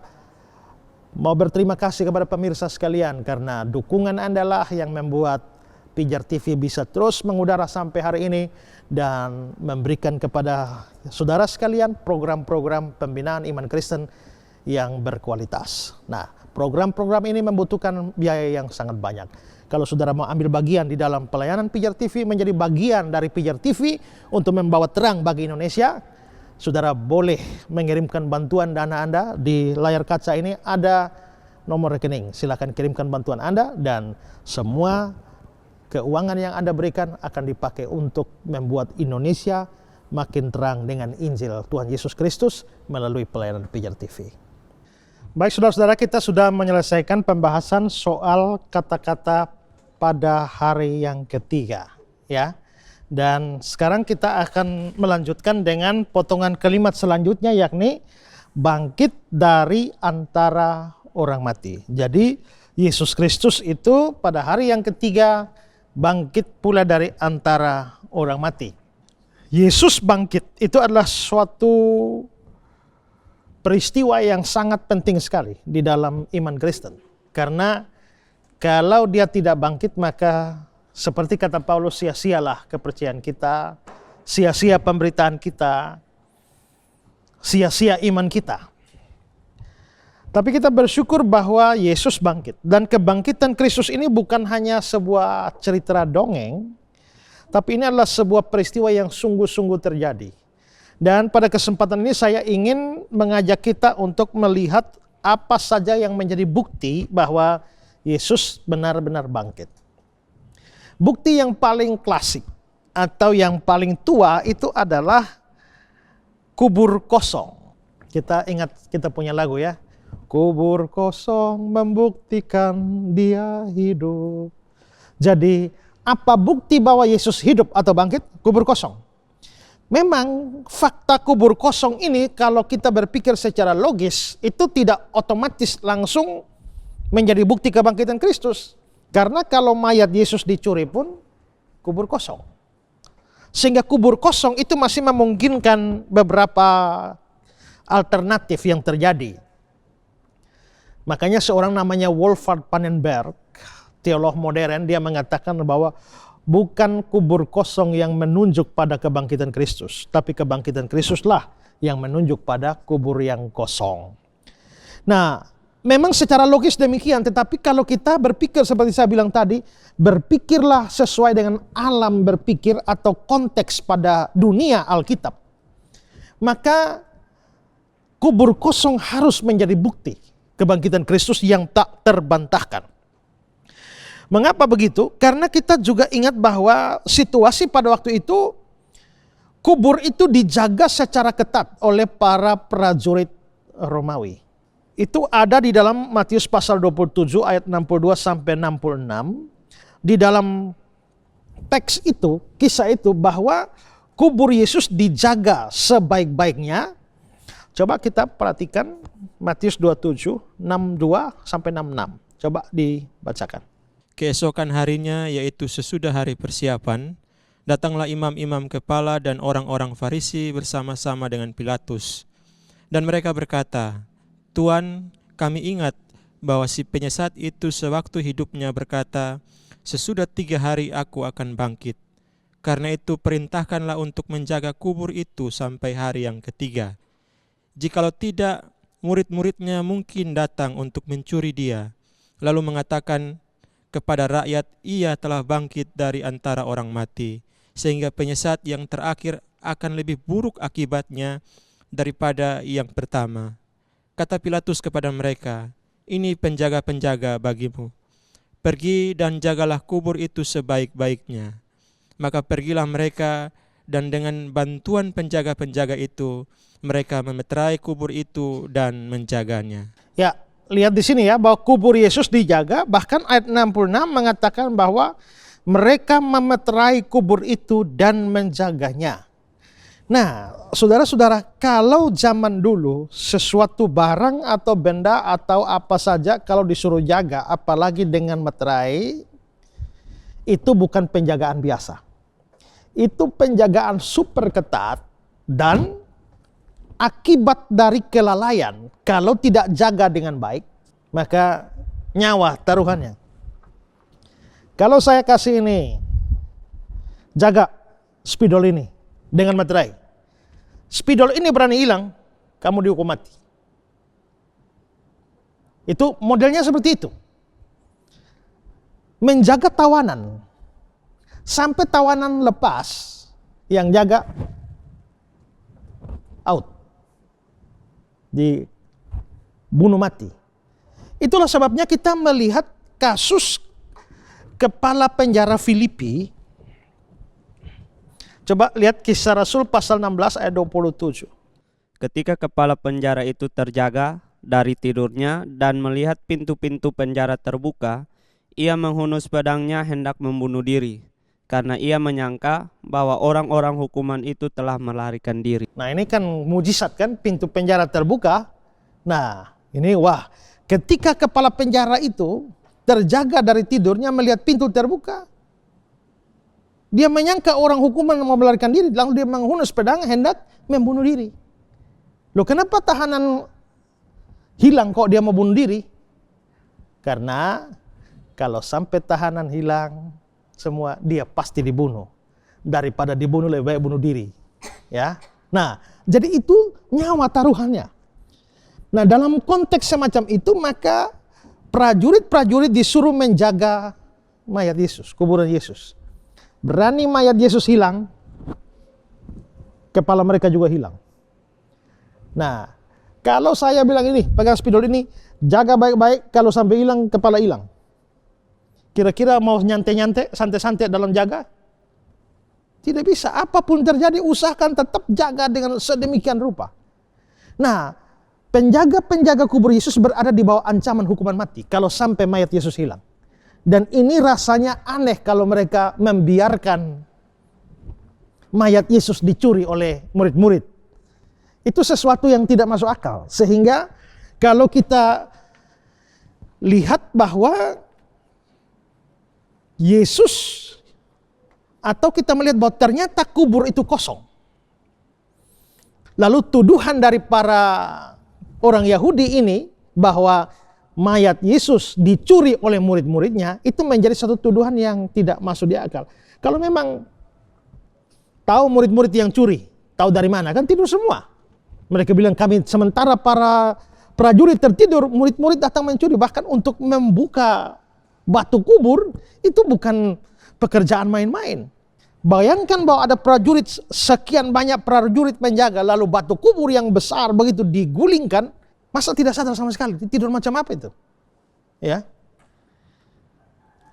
mau berterima kasih kepada pemirsa sekalian, karena dukungan Anda lah yang membuat Pijar TV bisa terus mengudara sampai hari ini dan memberikan kepada saudara sekalian program-program pembinaan iman Kristen yang berkualitas. Nah, program-program ini membutuhkan biaya yang sangat banyak. Kalau saudara mau ambil bagian di dalam pelayanan Pijar TV, menjadi bagian dari Pijar TV untuk membawa terang bagi Indonesia, saudara boleh mengirimkan bantuan dana Anda. Di layar kaca ini ada nomor rekening. Silakan kirimkan bantuan Anda dan semua keuangan yang Anda berikan akan dipakai untuk membuat Indonesia makin terang dengan Injil Tuhan Yesus Kristus melalui pelayanan Pijar TV. Baik saudara-saudara, kita sudah menyelesaikan pembahasan soal kata-kata pada hari yang ketiga, ya. Dan sekarang kita akan melanjutkan dengan potongan kalimat selanjutnya, yakni bangkit dari antara orang mati. Jadi Yesus Kristus itu pada hari yang ketiga bangkit pula dari antara orang mati. Yesus bangkit itu adalah suatu peristiwa yang sangat penting sekali di dalam iman Kristen. Karena kalau dia tidak bangkit, maka seperti kata Paulus, sia-sialah kepercayaan kita, sia-sia pemberitaan kita, sia-sia iman kita. Tapi kita bersyukur bahwa Yesus bangkit. Dan kebangkitan Kristus ini bukan hanya sebuah cerita dongeng, tapi ini adalah sebuah peristiwa yang sungguh-sungguh terjadi. Dan pada kesempatan ini saya ingin mengajak kita untuk melihat apa saja yang menjadi bukti bahwa Yesus benar-benar bangkit. Bukti yang paling klasik atau yang paling tua itu adalah kubur kosong. Kita ingat, kita punya lagu ya. Kubur kosong membuktikan dia hidup. Jadi apa bukti bahwa Yesus hidup atau bangkit? Kubur kosong. Memang fakta kubur kosong ini kalau kita berpikir secara logis itu tidak otomatis langsung menjadi bukti kebangkitan Kristus. Karena kalau mayat Yesus dicuri pun kubur kosong. Sehingga kubur kosong itu masih memungkinkan beberapa alternatif yang terjadi. Makanya seorang namanya Wolfhard Pannenberg, teolog modern, dia mengatakan bahwa bukan kubur kosong yang menunjuk pada kebangkitan Kristus, tapi kebangkitan Kristuslah yang menunjuk pada kubur yang kosong. Nah, memang secara logis demikian, tetapi kalau kita berpikir seperti saya bilang tadi, berpikirlah sesuai dengan alam berpikir atau konteks pada dunia Alkitab. Maka kubur kosong harus menjadi bukti kebangkitan Kristus yang tak terbantahkan. Mengapa begitu? Karena kita juga ingat bahwa situasi pada waktu itu, kubur itu dijaga secara ketat oleh para prajurit Romawi. Itu ada di dalam Matius pasal 27 ayat 62 sampai 66. Di dalam teks itu, kisah itu, bahwa kubur Yesus dijaga sebaik-baiknya. Coba kita perhatikan Matius 27, 62 sampai 66. Coba dibacakan. Keesokan harinya, yaitu sesudah hari persiapan, datanglah imam-imam kepala dan orang-orang Farisi bersama-sama dengan Pilatus. Dan mereka berkata, "Tuan, kami ingat bahwa si penyesat itu sewaktu hidupnya berkata, 'Sesudah 3 hari aku akan bangkit.' Karena itu perintahkanlah untuk menjaga kubur itu sampai hari yang ketiga. Jikalau tidak, murid-muridnya mungkin datang untuk mencuri dia, lalu mengatakan kepada rakyat, ia telah bangkit dari antara orang mati, sehingga penyesat yang terakhir akan lebih buruk akibatnya daripada yang pertama." Kata Pilatus kepada mereka, "Ini penjaga-penjaga bagimu. Pergi dan jagalah kubur itu sebaik-baiknya." Maka pergilah mereka, dan dengan bantuan penjaga-penjaga itu, mereka memeterai kubur itu dan menjaganya. Ya, lihat di sini ya, bahwa kubur Yesus dijaga, bahkan ayat 66 mengatakan bahwa mereka memeterai kubur itu dan menjaganya. Nah, saudara-saudara, kalau zaman dulu sesuatu barang atau benda atau apa saja kalau disuruh jaga, apalagi dengan meterai, itu bukan penjagaan biasa. Itu penjagaan super ketat, dan akibat dari kelalaian, kalau tidak jaga dengan baik, maka nyawa taruhannya. Kalau saya kasih ini, jaga spidol ini dengan materai, spidol ini berani hilang, kamu dihukum mati. Itu modelnya seperti itu. Menjaga tawanan, sampai tawanan lepas, yang jaga out, dibunuh mati. Itulah sebabnya kita melihat kasus kepala penjara Filipi. Coba lihat Kisah Rasul pasal 16 ayat 27. Ketika kepala penjara itu terjaga dari tidurnya dan melihat pintu-pintu penjara terbuka, ia menghunus pedangnya hendak membunuh diri, karena ia menyangka bahwa orang-orang hukuman itu telah melarikan diri. Nah, ini kan mujizat kan, pintu penjara terbuka. Nah, ini wah, ketika kepala penjara itu terjaga dari tidurnya melihat pintu terbuka, dia menyangka orang hukuman mau melarikan diri, lalu dia menghunus pedang hendak membunuh diri. Loh, kenapa tahanan hilang kok dia mau bunuh diri? Karena kalau sampai tahanan hilang semua, dia pasti dibunuh. Daripada dibunuh lebih baik bunuh diri. Ya. Nah, jadi itu nyawa taruhannya. Nah, dalam konteks semacam itu, maka prajurit-prajurit disuruh menjaga mayat Yesus, kuburan Yesus. Berani mayat Yesus hilang, kepala mereka juga hilang. Nah, kalau saya bilang ini, pegang spidol ini, jaga baik-baik, kalau sampai hilang, kepala hilang. Kira-kira mau nyantai-nyantai, santai-santai dalam jaga? Tidak bisa. Apapun terjadi, usahakan tetap jaga dengan sedemikian rupa. Nah, penjaga-penjaga kubur Yesus berada di bawah ancaman hukuman mati kalau sampai mayat Yesus hilang. Dan ini rasanya aneh kalau mereka membiarkan mayat Yesus dicuri oleh murid-murid. Itu sesuatu yang tidak masuk akal. Sehingga kalau kita lihat bahwa Yesus, atau kita melihat bahwa ternyata kubur itu kosong. Lalu tuduhan dari para orang Yahudi ini bahwa mayat Yesus dicuri oleh murid-muridnya, itu menjadi satu tuduhan yang tidak masuk di akal. Kalau memang tahu murid-murid yang curi, tahu dari mana? Kan tidur semua. Mereka bilang, kami sementara para prajurit tertidur, murid-murid datang mencuri. Bahkan untuk membuka batu kubur, itu bukan pekerjaan main-main. Bayangkan bahwa ada prajurit, sekian banyak prajurit menjaga, lalu batu kubur yang besar begitu digulingkan, masa tidak sadar sama sekali? Tidur macam apa itu? Ya.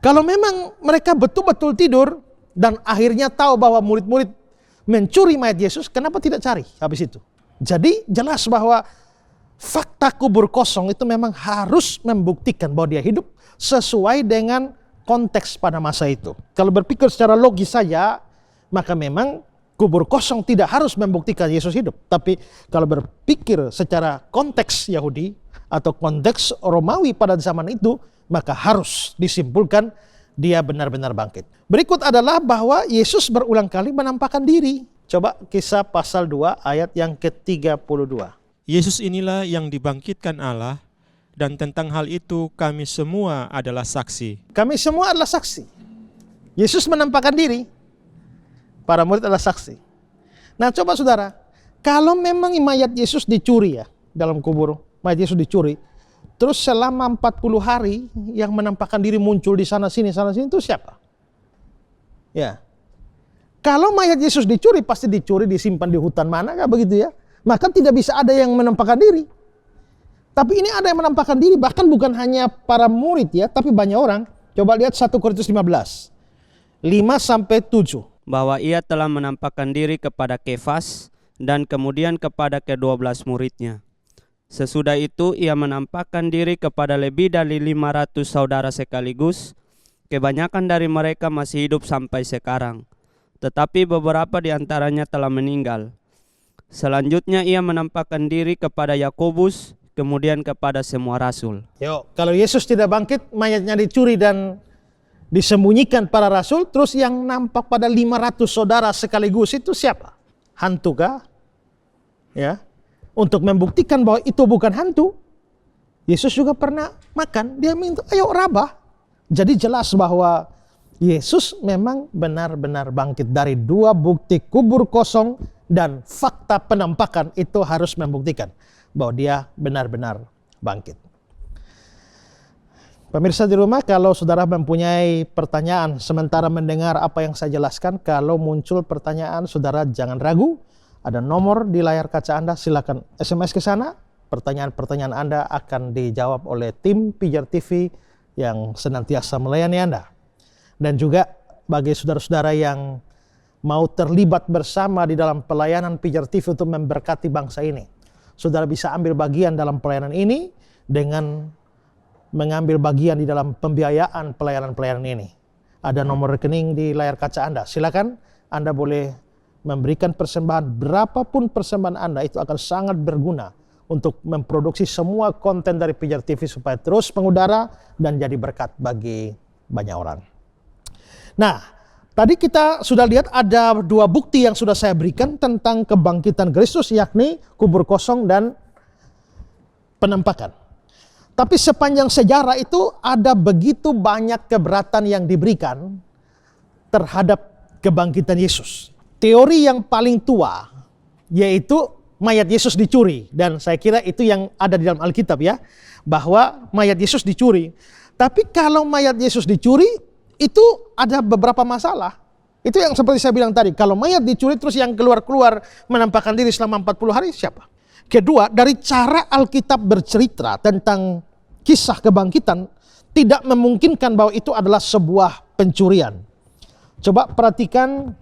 Kalau memang mereka betul-betul tidur dan akhirnya tahu bahwa murid-murid mencuri mayat Yesus, kenapa tidak cari habis itu? Jadi jelas bahwa fakta kubur kosong itu memang harus membuktikan bahwa dia hidup sesuai dengan konteks pada masa itu. Kalau berpikir secara logis saja, maka memang kubur kosong tidak harus membuktikan Yesus hidup. Tapi kalau berpikir secara konteks Yahudi atau konteks Romawi pada zaman itu, maka harus disimpulkan dia benar-benar bangkit. Berikut adalah bahwa Yesus berulang kali menampakkan diri. Coba Kisah pasal 2 ayat yang ke-32. Yesus inilah yang dibangkitkan Allah, dan tentang hal itu kami semua adalah saksi. Kami semua adalah saksi. Yesus menampakkan diri, para murid adalah saksi. Nah coba saudara, kalau memang mayat Yesus dicuri ya, dalam kubur, mayat Yesus dicuri, terus selama 40 hari yang menampakkan diri muncul di sana sini itu siapa? Ya. Kalau mayat Yesus dicuri, pasti dicuri disimpan di hutan mana, kan begitu ya? Maka tidak bisa ada yang menampakkan diri. Tapi ini ada yang menampakkan diri, bahkan bukan hanya para murid ya, tapi banyak orang. Coba lihat 1 Korintus 15, 5-7. Bahwa ia telah menampakkan diri kepada Kefas dan kemudian kepada ke-12 muridnya. Sesudah itu ia menampakkan diri kepada lebih dari 500 saudara sekaligus. Kebanyakan dari mereka masih hidup sampai sekarang, tetapi beberapa di antaranya telah meninggal. Selanjutnya ia menampakkan diri kepada Yakobus, kemudian kepada semua rasul. Kalau Yesus tidak bangkit, mayatnya dicuri dan disembunyikan para rasul, terus yang nampak pada 500 saudara sekaligus itu siapa? Hantu kah? Ya. Untuk membuktikan bahwa itu bukan hantu, Yesus juga pernah makan, dia minta, ayo rabah. Jadi jelas bahwa Yesus memang benar-benar bangkit. Dari dua bukti kubur kosong dan fakta penampakan itu harus membuktikan bahwa dia benar-benar bangkit. Pemirsa di rumah, kalau saudara mempunyai pertanyaan sementara mendengar apa yang saya jelaskan, kalau muncul pertanyaan, saudara jangan ragu. Ada nomor di layar kaca Anda, silakan SMS ke sana. Pertanyaan-pertanyaan Anda akan dijawab oleh tim Pijar TV yang senantiasa melayani Anda. Dan juga bagi saudara-saudara yang mau terlibat bersama di dalam pelayanan Pijar TV untuk memberkati bangsa ini, saudara bisa ambil bagian dalam pelayanan ini dengan mengambil bagian di dalam pembiayaan pelayanan-pelayanan ini. Ada nomor rekening di layar kaca Anda. Silakan Anda boleh memberikan persembahan, berapapun persembahan Anda itu akan sangat berguna untuk memproduksi semua konten dari Pijar TV supaya terus mengudara dan jadi berkat bagi banyak orang. Nah, tadi kita sudah lihat ada dua bukti yang sudah saya berikan tentang kebangkitan Kristus, yakni kubur kosong dan penampakan. Tapi sepanjang sejarah itu ada begitu banyak keberatan yang diberikan terhadap kebangkitan Yesus. Teori yang paling tua yaitu mayat Yesus dicuri, dan saya kira itu yang ada di dalam Alkitab ya, bahwa mayat Yesus dicuri. Tapi kalau mayat Yesus dicuri itu ada beberapa masalah. Itu yang seperti saya bilang tadi, kalau mayat dicuri terus yang keluar-keluar menampakkan diri selama 40 hari siapa? Kedua, dari cara Alkitab bercerita tentang kisah kebangkitan tidak memungkinkan bahwa itu adalah sebuah pencurian. Coba perhatikan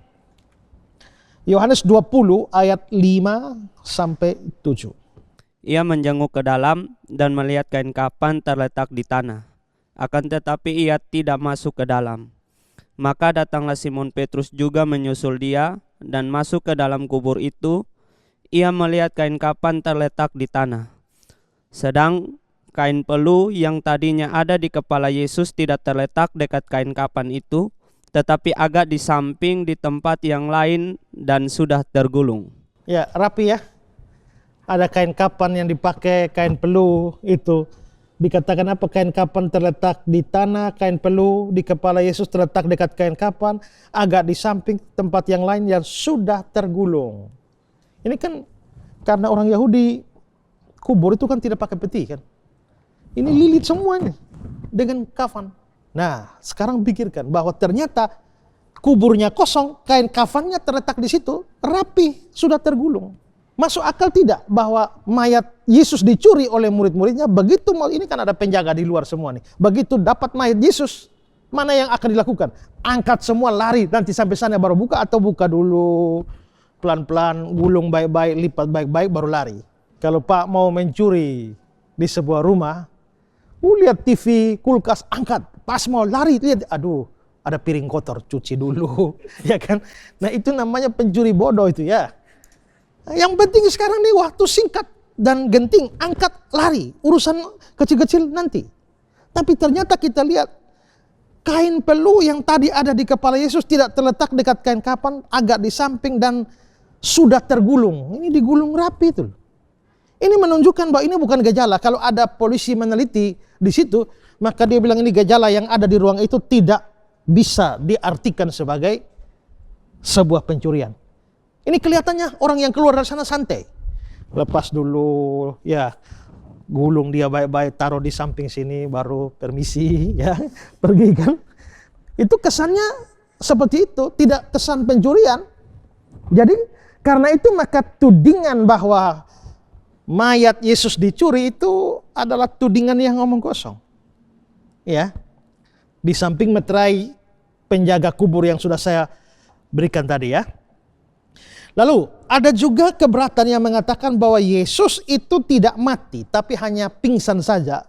Yohanes 20 ayat 5-7. Ia menjenguk ke dalam dan melihat kain kafan terletak di tanah. Akan tetapi ia tidak masuk ke dalam. Maka datanglah Simon Petrus juga menyusul dia, dan masuk ke dalam kubur itu. Ia melihat kain kafan terletak di tanah. Sedang kain pelu yang tadinya ada di kepala Yesus tidak terletak dekat kain kafan itu, tetapi agak di samping di tempat yang lain dan sudah tergulung. Ya, rapi ya. Ada kain kafan yang dipakai, kain pelu itu. Dikatakan apa? Kain kafan terletak di tanah, kain pelu di kepala Yesus terletak dekat kain kafan, agak di samping tempat yang lain yang sudah tergulung. Ini kan karena orang Yahudi kubur itu kan tidak pakai peti kan. Ini lilit semuanya dengan kafan. Nah, sekarang pikirkan bahwa ternyata kuburnya kosong, kain kafannya terletak di situ, rapi, sudah tergulung. Masuk akal tidak bahwa mayat Yesus dicuri oleh murid-muridnya? Begitu, ini kan ada penjaga di luar semua nih. Begitu dapat mayat Yesus, mana yang akan dilakukan? Angkat semua, lari, nanti sampai sana baru buka, atau buka dulu pelan-pelan, gulung baik-baik, lipat baik-baik, baru lari. Kalau Pak mau mencuri di sebuah rumah, lihat TV, kulkas, angkat, pas mau lari, lihat, aduh, ada piring kotor, cuci dulu, ya kan? Nah itu namanya pencuri bodoh itu ya. Yang penting sekarang nih waktu singkat dan genting, angkat, lari, urusan kecil-kecil nanti. Tapi ternyata kita lihat kain peluh yang tadi ada di kepala Yesus tidak terletak dekat kain kafan, agak di samping dan sudah tergulung. Ini digulung rapi itu. Ini menunjukkan bahwa ini bukan gejala. Kalau ada polisi meneliti di situ, maka dia bilang ini gejala yang ada di ruang itu tidak bisa diartikan sebagai sebuah pencurian. Ini kelihatannya orang yang keluar dari sana santai. Lepas dulu, ya, gulung dia baik-baik, taruh di samping sini, baru permisi, ya, pergi kan. Itu kesannya seperti itu, tidak kesan pencurian. Jadi karena itu maka tudingan bahwa mayat Yesus dicuri itu adalah tudingan yang ngomong kosong. Ya, di samping meterai penjaga kubur yang sudah saya berikan tadi ya. Lalu ada juga keberatan yang mengatakan bahwa Yesus itu tidak mati, tapi hanya pingsan saja.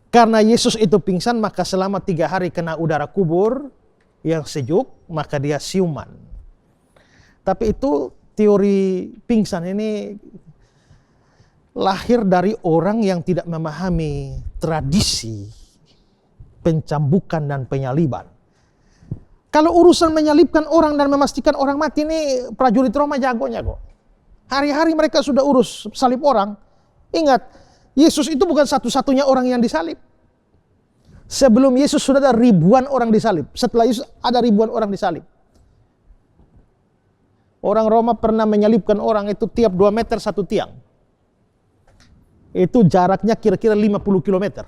Karena Yesus itu pingsan, maka selama 3 hari kena udara kubur yang sejuk, maka dia siuman. Tapi itu teori pingsan ini lahir dari orang yang tidak memahami tradisi pencambukan dan penyaliban. Kalau urusan menyalibkan orang dan memastikan orang mati ini prajurit Roma jagonya kok. Hari-hari mereka sudah urus salib orang. Ingat, Yesus itu bukan satu-satunya orang yang disalib. Sebelum Yesus sudah ada ribuan orang disalib. Setelah Yesus ada ribuan orang disalib. Orang Roma pernah menyalibkan orang itu tiap 2 meter satu tiang. Itu jaraknya kira-kira 50 km.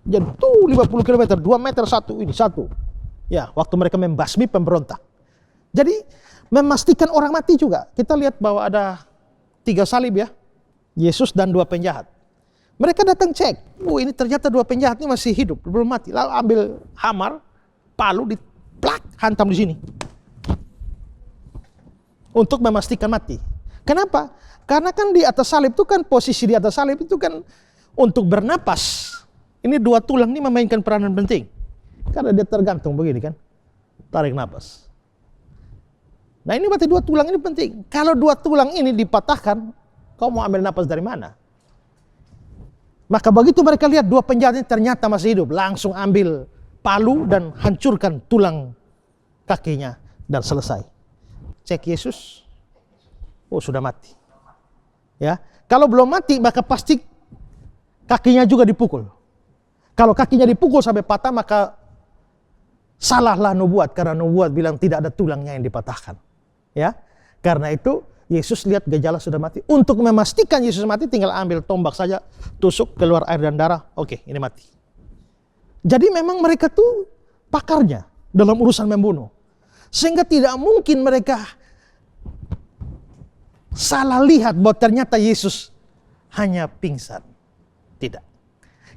Jadi tuh 50 km, 2 meter satu ini, satu. Ya, waktu mereka membasmi pemberontak. Jadi memastikan orang mati juga. Kita lihat bahwa ada 3 salib ya. Yesus dan 2 penjahat. Mereka datang cek. Ini ternyata 2 penjahat ini masih hidup, belum mati. Lalu ambil hamar, palu, diplak, hantam di sini. Untuk memastikan mati. Kenapa? Karena kan di atas salib itu kan, posisi di atas salib itu kan untuk bernapas. Ini 2 tulang ini memainkan peranan penting. Karena dia tergantung begini kan, tarik napas. Nah ini berarti 2 tulang ini penting. Kalau 2 tulang ini dipatahkan, kau mau ambil napas dari mana? Maka begitu mereka lihat 2 penjahat ini ternyata masih hidup, langsung ambil palu dan hancurkan tulang kakinya dan selesai. Cek Yesus, oh sudah mati. Ya, kalau belum mati maka pasti kakinya juga dipukul. Kalau kakinya dipukul sampai patah maka salahlah nubuat, karena nubuat bilang tidak ada tulangnya yang dipatahkan. Ya, karena itu Yesus lihat gejala sudah mati. Untuk memastikan Yesus mati tinggal ambil tombak saja, tusuk, keluar air dan darah. Oke, ini mati. Jadi memang mereka tuh pakarnya dalam urusan membunuh. Sehingga tidak mungkin mereka salah lihat bahwa ternyata Yesus hanya pingsan. Tidak.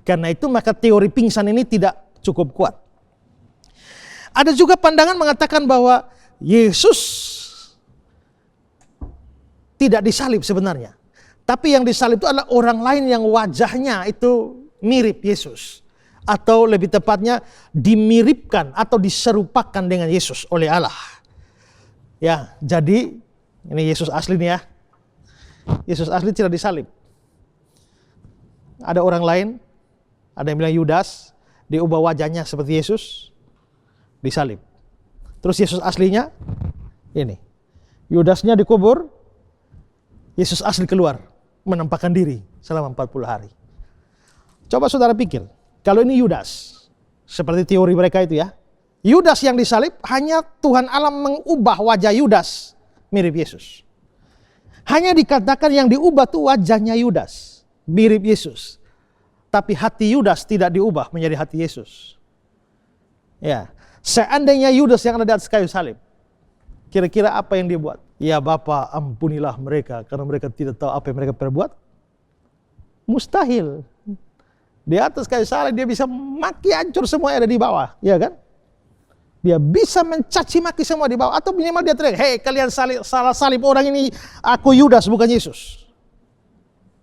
Karena itu maka teori pingsan ini tidak cukup kuat. Ada juga pandangan mengatakan bahwa Yesus tidak disalib sebenarnya. Tapi yang disalib itu adalah orang lain yang wajahnya itu mirip Yesus. Atau lebih tepatnya dimiripkan atau diserupakan dengan Yesus oleh Allah. Ya, jadi ini Yesus asli nih ya. Yesus asli tidak disalib. Ada orang lain, ada yang bilang Yudas, diubah wajahnya seperti Yesus, disalib. Terus Yesus aslinya ini. Yudasnya dikubur, Yesus asli keluar, menampakkan diri selama 40 hari. Coba saudara pikir, kalau ini Yudas, seperti teori mereka itu ya, Yudas yang disalib hanya Tuhan Allah mengubah wajah Yudas mirip Yesus. Hanya dikatakan yang diubah tuh wajahnya Yudas, mirip Yesus. Tapi hati Yudas tidak diubah menjadi hati Yesus. Ya, seandainya Yudas yang ada di atas kayu salib, kira-kira apa yang dia buat? Ya Bapa, ampunilah mereka karena mereka tidak tahu apa yang mereka perbuat. Mustahil. Di atas kayu salib dia bisa maki hancur semua yang ada di bawah, ya kan? Dia bisa mencaci maki semua di bawah, atau minimal dia teriak, hei kalian salah salib orang ini, aku Yudas bukan Yesus.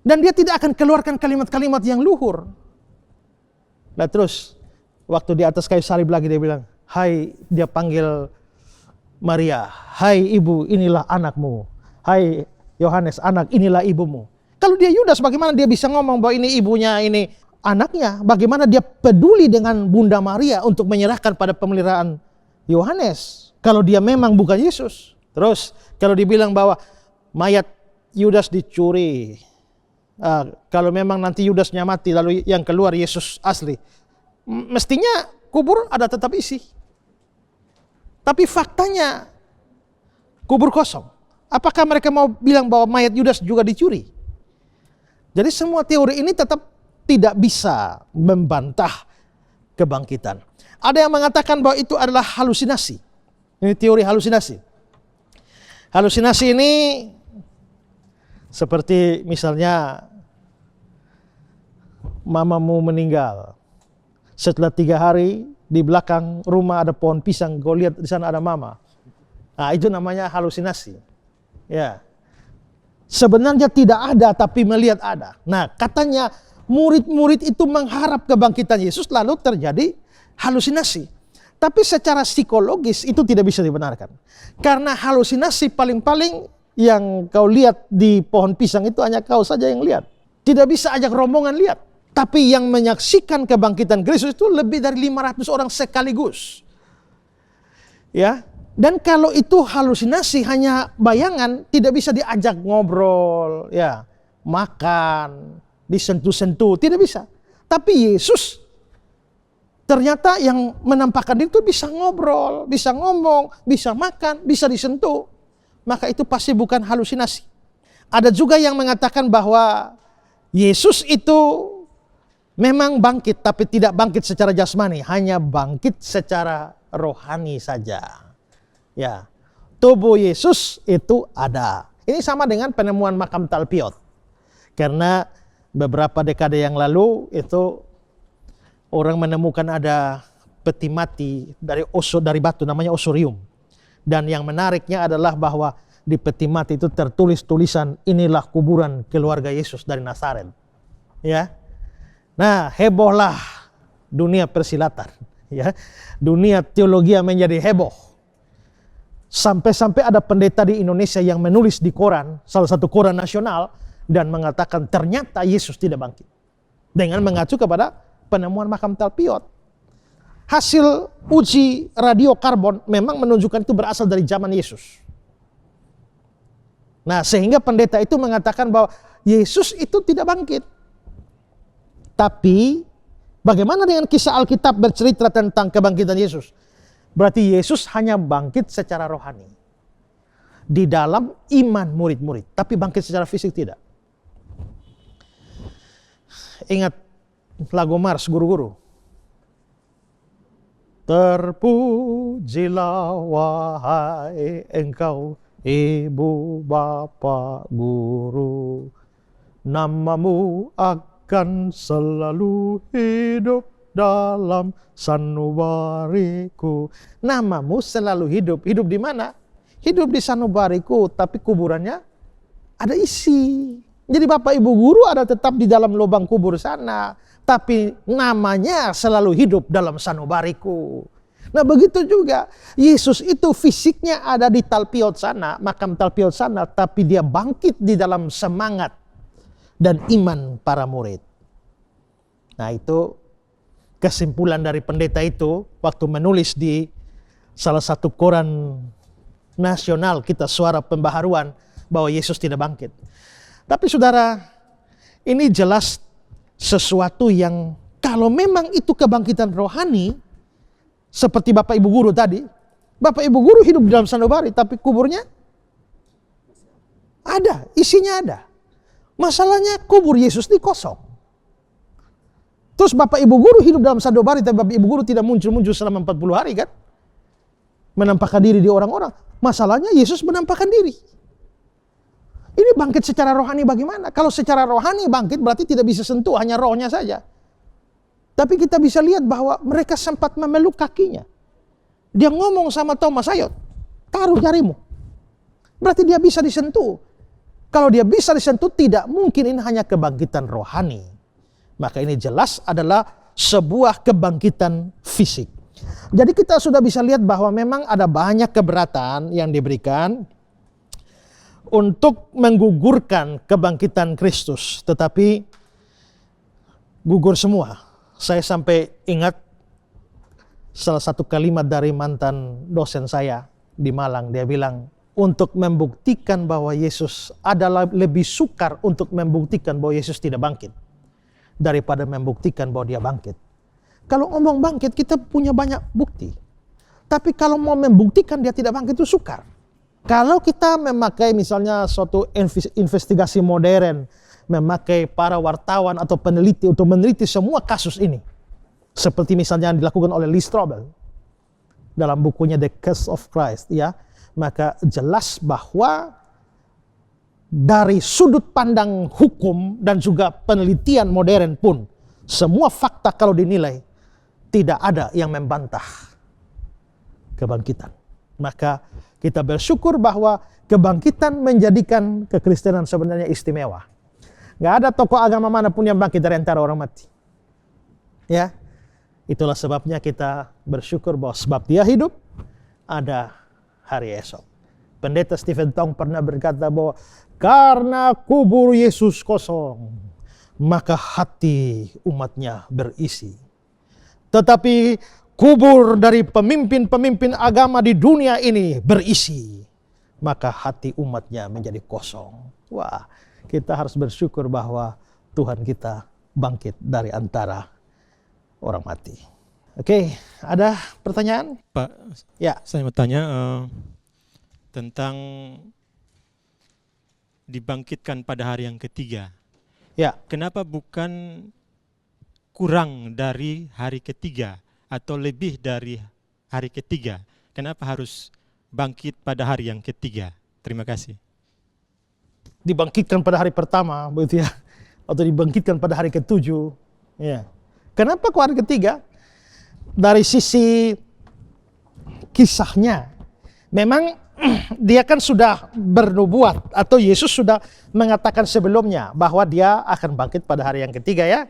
Dan dia tidak akan keluarkan kalimat-kalimat yang luhur. Nah terus, waktu di atas kayu salib lagi dia bilang, hai, dia panggil Maria, hai ibu inilah anakmu, hai Yohanes anak inilah ibumu. Kalau dia Yudas bagaimana dia bisa ngomong bahwa ini ibunya ini anaknya, bagaimana dia peduli dengan Bunda Maria untuk menyerahkan pada pemeliharaan Yohanes kalau dia memang bukan Yesus. Terus kalau dibilang bahwa mayat Yudas dicuri, kalau memang nanti Yudasnya mati lalu yang keluar Yesus asli, mestinya kubur ada tetap isi. Tapi faktanya kubur kosong. Apakah mereka mau bilang bahwa mayat Yudas juga dicuri? Jadi semua teori ini tetap tidak bisa membantah kebangkitan. Ada yang mengatakan bahwa itu adalah halusinasi. Ini teori halusinasi. Halusinasi ini seperti misalnya mamamu meninggal. Setelah 3 hari di belakang rumah ada pohon pisang, kau lihat di sana ada mama. Nah, itu namanya halusinasi. Ya. Sebenarnya tidak ada tapi melihat ada. Nah, katanya murid-murid itu mengharap kebangkitan Yesus lalu terjadi halusinasi. Tapi secara psikologis itu tidak bisa dibenarkan. Karena halusinasi paling-paling yang kau lihat di pohon pisang itu hanya kau saja yang lihat. Tidak bisa ajak rombongan lihat. Tapi yang menyaksikan kebangkitan Kristus itu lebih dari 500 orang sekaligus. Ya. Dan kalau itu halusinasi hanya bayangan, tidak bisa diajak ngobrol, ya, makan, disentuh-sentuh, tidak bisa. Tapi Yesus ternyata yang menampakkan diri itu bisa ngobrol, bisa ngomong, bisa makan, bisa disentuh. Maka itu pasti bukan halusinasi. Ada juga yang mengatakan bahwa Yesus itu memang bangkit, tapi tidak bangkit secara jasmani, hanya bangkit secara rohani saja. Ya, tubuh Yesus itu ada. Ini sama dengan penemuan makam Talpiot. Karena beberapa dekade yang lalu itu orang menemukan ada peti mati dari batu namanya osorium. Dan yang menariknya adalah bahwa di peti mati itu tertulis tulisan inilah kuburan keluarga Yesus dari Nazaret. Ya. Nah, hebohlah dunia persilatan, ya. Dunia teologi menjadi heboh. Sampai-sampai ada pendeta di Indonesia yang menulis di koran, salah satu koran nasional, dan mengatakan ternyata Yesus tidak bangkit. Dengan mengacu kepada penemuan makam Talpiot. Hasil uji radiokarbon memang menunjukkan itu berasal dari zaman Yesus. Nah, sehingga pendeta itu mengatakan bahwa Yesus itu tidak bangkit. Tapi bagaimana dengan kisah Alkitab bercerita tentang kebangkitan Yesus? Berarti Yesus hanya bangkit secara rohani. Di dalam iman murid-murid. Tapi bangkit secara fisik tidak. Ingat lagu Mars guru-guru. Terpujilah wahai engkau ibu bapa guru. Namamu akan selalu hidup dalam sanubariku. Namamu selalu hidup. Hidup di mana? Hidup di sanubariku, tapi kuburannya ada isi. Jadi Bapak Ibu guru ada tetap di dalam lubang kubur sana, tapi namanya selalu hidup dalam sanubariku. Nah, begitu juga Yesus itu fisiknya ada di Talpiot sana, makam Talpiot sana, tapi dia bangkit di dalam semangat dan iman para murid. Nah, itu kesimpulan dari pendeta itu waktu menulis di salah satu koran nasional kita, Suara Pembaharuan, bahwa Yesus tidak bangkit. Tapi saudara, ini jelas sesuatu yang kalau memang itu kebangkitan rohani, seperti Bapak Ibu guru tadi, Bapak Ibu guru hidup di dalam sanubari, tapi kuburnya ada, isinya ada. Masalahnya kubur Yesus ini kosong. Terus Bapak Ibu guru hidup dalam sanubari, tapi Bapak Ibu guru tidak muncul-muncul selama 40 hari kan? Menampakkan diri di orang-orang. Masalahnya Yesus menampakkan diri. Ini bangkit secara rohani bagaimana? Kalau secara rohani bangkit berarti tidak bisa sentuh, hanya rohnya saja. Tapi kita bisa lihat bahwa mereka sempat memeluk kakinya. Dia ngomong sama Thomas, ayo taruh jarimu. Berarti dia bisa disentuh. Kalau dia bisa disentuh, tidak mungkin ini hanya kebangkitan rohani. Maka ini jelas adalah sebuah kebangkitan fisik. Jadi kita sudah bisa lihat bahwa memang ada banyak keberatan yang diberikan untuk menggugurkan kebangkitan Kristus. Tetapi gugur semua. Saya sampai ingat salah satu kalimat dari mantan dosen saya di Malang. Dia bilang, untuk membuktikan bahwa Yesus adalah lebih sukar untuk membuktikan bahwa Yesus tidak bangkit daripada membuktikan bahwa dia bangkit. Kalau ngomong bangkit, kita punya banyak bukti. Tapi kalau mau membuktikan dia tidak bangkit itu sukar. Kalau kita memakai misalnya suatu investigasi modern, memakai para wartawan atau peneliti untuk meneliti semua kasus ini, seperti misalnya yang dilakukan oleh Lee Strobel dalam bukunya The Case of Christ, ya, maka jelas bahwa dari sudut pandang hukum dan juga penelitian modern pun, semua fakta kalau dinilai tidak ada yang membantah kebangkitan. Maka kita bersyukur bahwa kebangkitan menjadikan kekristenan sebenarnya istimewa. Nggak ada tokoh agama manapun yang bangkit dari antara orang mati. Ya, itulah sebabnya kita bersyukur bahwa sebab dia hidup, ada hari esok. Pendeta Stephen Tong pernah berkata bahwa karena kubur Yesus kosong, maka hati umatnya berisi. Tetapi kubur dari pemimpin-pemimpin agama di dunia ini berisi, maka hati umatnya menjadi kosong. Wah, kita harus bersyukur bahwa Tuhan kita bangkit dari antara orang mati. Oke, ada pertanyaan? Pak, Ya. saya mau tanya tentang dibangkitkan pada hari yang ketiga. Ya. Kenapa bukan kurang dari hari ketiga atau lebih dari hari ketiga? Kenapa harus bangkit pada hari yang ketiga? Terima kasih. Dibangkitkan pada hari pertama, begitu ya, atau dibangkitkan pada hari ketujuh. Ya. Kenapa kok hari ketiga? Dari sisi kisahnya, memang dia kan sudah bernubuat atau Yesus sudah mengatakan sebelumnya bahwa dia akan bangkit pada hari yang ketiga, ya.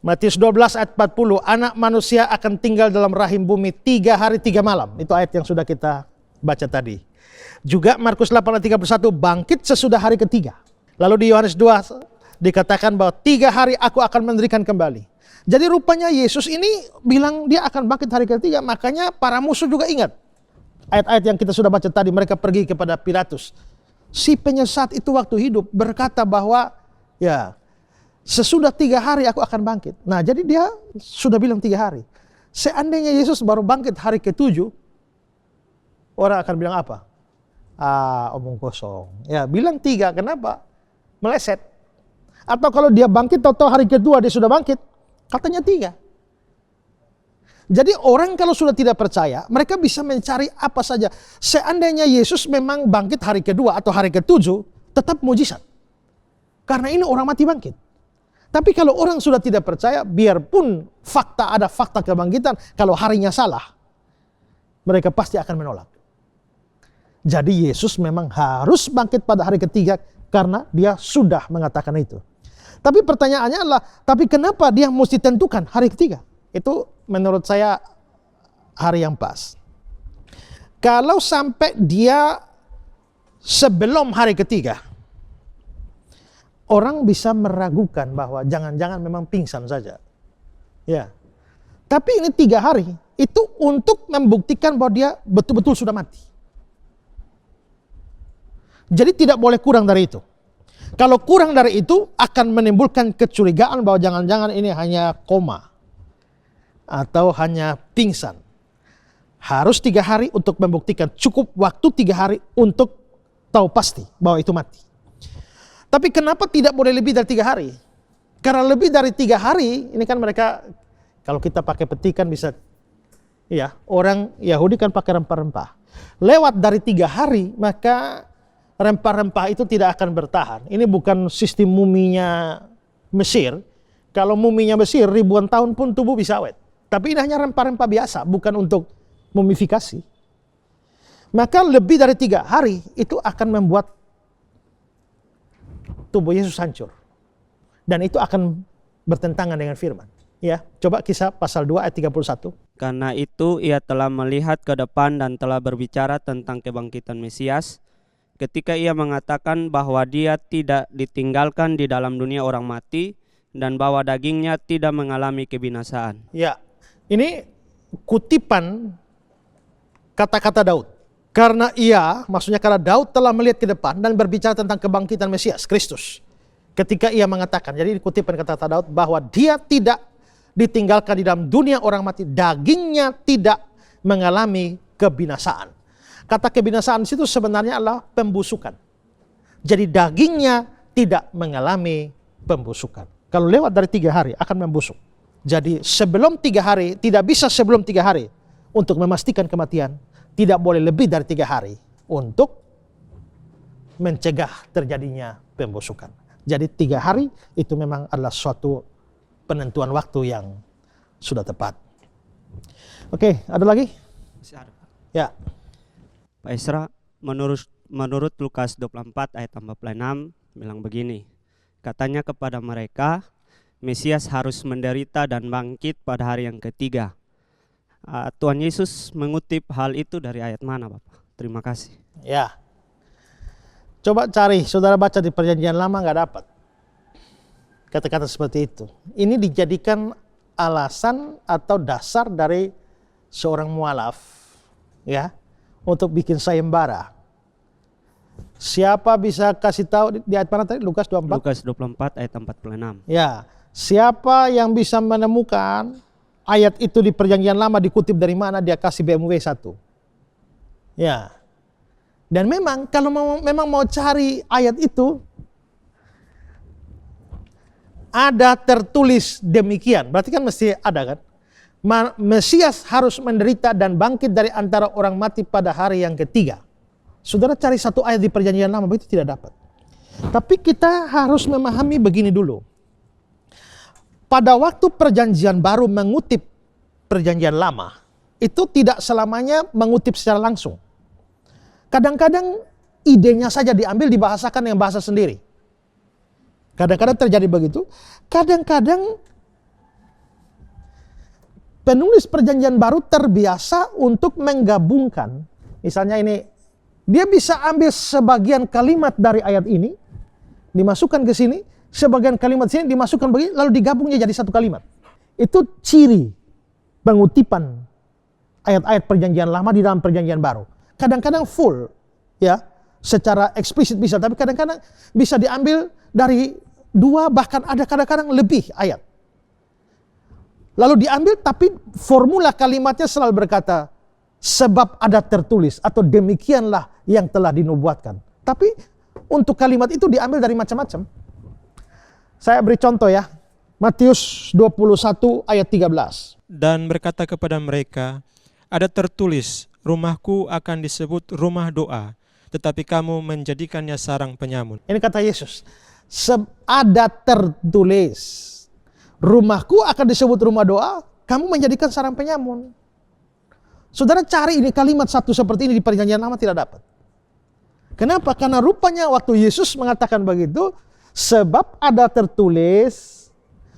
Matius 12 ayat 40, anak manusia akan tinggal dalam rahim bumi 3 hari 3 malam. Itu ayat yang sudah kita baca tadi. Juga Markus 8 ayat 31, bangkit sesudah hari ketiga. Lalu di Yohanes 2 dikatakan bahwa 3 hari aku akan mendirikan kembali. Jadi rupanya Yesus ini bilang dia akan bangkit hari ketiga. Makanya para musuh juga ingat ayat-ayat yang kita sudah baca tadi. Mereka pergi kepada Pilatus. Si penyesat itu waktu hidup berkata bahwa ya sesudah 3 hari aku akan bangkit. Nah, jadi dia sudah bilang 3 hari. Seandainya Yesus baru bangkit hari ke-7, orang akan bilang apa? Omong kosong. Ya, bilang 3, kenapa? Meleset. Atau kalau dia bangkit atau hari kedua dia sudah bangkit, katanya 3. Jadi orang kalau sudah tidak percaya, mereka bisa mencari apa saja. Seandainya Yesus memang bangkit hari kedua atau hari ke-7, tetap mujizat. Karena ini orang mati bangkit. Tapi kalau orang sudah tidak percaya, biarpun ada fakta kebangkitan, kalau harinya salah, mereka pasti akan menolak. Jadi Yesus memang harus bangkit pada hari ketiga karena dia sudah mengatakan itu. Tapi pertanyaannya adalah, tapi kenapa dia mesti tentukan hari ketiga? Itu menurut saya hari yang pas. Kalau sampai dia sebelum hari ketiga, orang bisa meragukan bahwa jangan-jangan memang pingsan saja. Ya. Tapi ini 3 hari, itu untuk membuktikan bahwa dia betul-betul sudah mati. Jadi tidak boleh kurang dari itu. Kalau kurang dari itu akan menimbulkan kecurigaan bahwa jangan-jangan ini hanya koma atau hanya pingsan. Harus 3 hari untuk membuktikan, cukup waktu 3 hari untuk tahu pasti bahwa itu mati. Tapi kenapa tidak boleh lebih dari 3 hari? Karena lebih dari 3 hari, ini kan mereka, kalau kita pakai petikan bisa, ya, orang Yahudi kan pakai rempah-rempah. Lewat dari 3 hari, maka rempah-rempah itu tidak akan bertahan. Ini bukan sistem muminya Mesir. Kalau muminya Mesir ribuan tahun pun tubuh bisa awet. Tapi ini hanya rempah-rempah biasa, bukan untuk mumifikasi. Maka lebih dari 3 hari itu akan membuat tubuh Yesus hancur. Dan itu akan bertentangan dengan firman. Ya, coba Kisah pasal 2 ayat 31. Karena itu ia telah melihat ke depan dan telah berbicara tentang kebangkitan Mesias, ketika ia mengatakan bahwa dia tidak ditinggalkan di dalam dunia orang mati, dan bahwa dagingnya tidak mengalami kebinasaan. Ya, ini kutipan kata-kata Daud. Karena maksudnya karena Daud telah melihat ke depan dan berbicara tentang kebangkitan Mesias, Kristus. Ketika ia mengatakan, jadi kutipan kata-kata Daud bahwa dia tidak ditinggalkan di dalam dunia orang mati, dagingnya tidak mengalami kebinasaan. Kata kebinasaan itu sebenarnya adalah pembusukan. Jadi dagingnya tidak mengalami pembusukan. Kalau lewat dari 3 hari akan membusuk. Jadi sebelum 3 hari, tidak bisa sebelum 3 hari untuk memastikan kematian. Tidak boleh lebih dari 3 hari untuk mencegah terjadinya pembusukan. Jadi 3 hari itu memang adalah suatu penentuan waktu yang sudah tepat. Oke, ada lagi? Masih ada, Pak. Ya. Pak Esra, menurut Lukas 24 ayat 46 bilang begini. Katanya kepada mereka, Mesias harus menderita dan bangkit pada hari yang ketiga. Tuhan Yesus mengutip hal itu dari ayat mana, Bapak? Terima kasih. Ya. Coba cari, saudara baca di Perjanjian Lama nggak dapat kata-kata seperti itu. Ini dijadikan alasan atau dasar dari seorang mualaf, ya, untuk bikin sayembara. Siapa bisa kasih tahu di ayat mana tadi? Lukas 24? Lukas 24 ayat 46. Ya, siapa yang bisa menemukan ayat itu di Perjanjian Lama dikutip dari mana, dia kasih BMW 1. Ya. Dan memang kalau memang mau cari ayat itu, ada tertulis demikian. Berarti kan mesti ada kan? Mesias harus menderita dan bangkit dari antara orang mati pada hari yang ketiga. Saudara cari satu ayat di Perjanjian Lama, begitu tidak dapat. Tapi kita harus memahami begini dulu. Pada waktu Perjanjian Baru mengutip Perjanjian Lama, itu tidak selamanya mengutip secara langsung. Kadang-kadang idenya saja diambil, dibahasakan dengan bahasa sendiri. Kadang-kadang terjadi begitu. Kadang-kadang penulis Perjanjian Baru terbiasa untuk menggabungkan. Misalnya ini, dia bisa ambil sebagian kalimat dari ayat ini, dimasukkan ke sini, sebagian kalimat sini dimasukkan begini, lalu digabungnya jadi satu kalimat. Itu ciri pengutipan ayat-ayat Perjanjian Lama di dalam Perjanjian Baru. Kadang-kadang full, ya, secara eksplisit bisa, tapi kadang-kadang bisa diambil dari 2, bahkan ada kadang-kadang lebih ayat. Lalu diambil, tapi formula kalimatnya selalu berkata, sebab ada tertulis, atau demikianlah yang telah dinubuatkan. Tapi untuk kalimat itu diambil dari macam-macam. Saya beri contoh ya, Matius 21 ayat 13. Dan berkata kepada mereka, ada tertulis, rumahku akan disebut rumah doa, tetapi kamu menjadikannya sarang penyamun. Ini kata Yesus. Ada tertulis, rumahku akan disebut rumah doa, kamu menjadikan sarang penyamun. Saudara cari ini kalimat satu seperti ini di Perjanjian Lama tidak dapat. Kenapa? Karena rupanya waktu Yesus mengatakan begitu, sebab ada tertulis,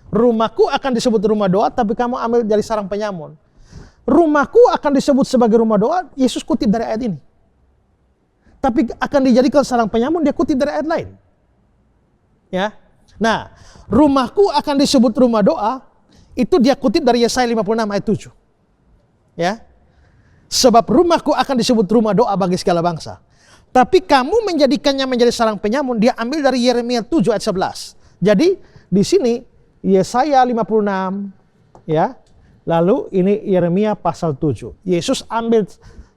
rumahku akan disebut rumah doa, tapi kamu ambil dari sarang penyamun. Rumahku akan disebut sebagai rumah doa, Yesus kutip dari ayat ini. Tapi akan dijadikan sarang penyamun, dia kutip dari ayat lain. Ya. Nah, rumahku akan disebut rumah doa, itu dia kutip dari Yesaya 56 ayat 7. Ya. Sebab rumahku akan disebut rumah doa bagi segala bangsa. Tapi kamu menjadikannya menjadi sarang penyamun, dia ambil dari Yeremia 7 ayat 11. Jadi di sini Yesaya 56, ya. Lalu ini Yeremia pasal 7. Yesus ambil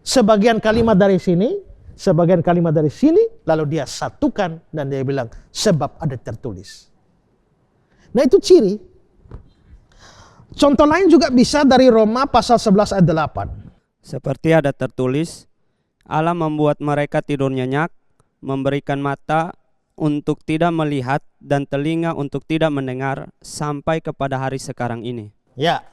sebagian kalimat dari sini, sebagian kalimat dari sini, lalu dia satukan dan dia bilang sebab ada tertulis. Nah itu ciri. Contoh lain juga bisa dari Roma pasal 11 ayat 8. Seperti ada tertulis, Allah membuat mereka tidur nyenyak, memberikan mata untuk tidak melihat dan telinga untuk tidak mendengar sampai kepada hari sekarang ini. Ya,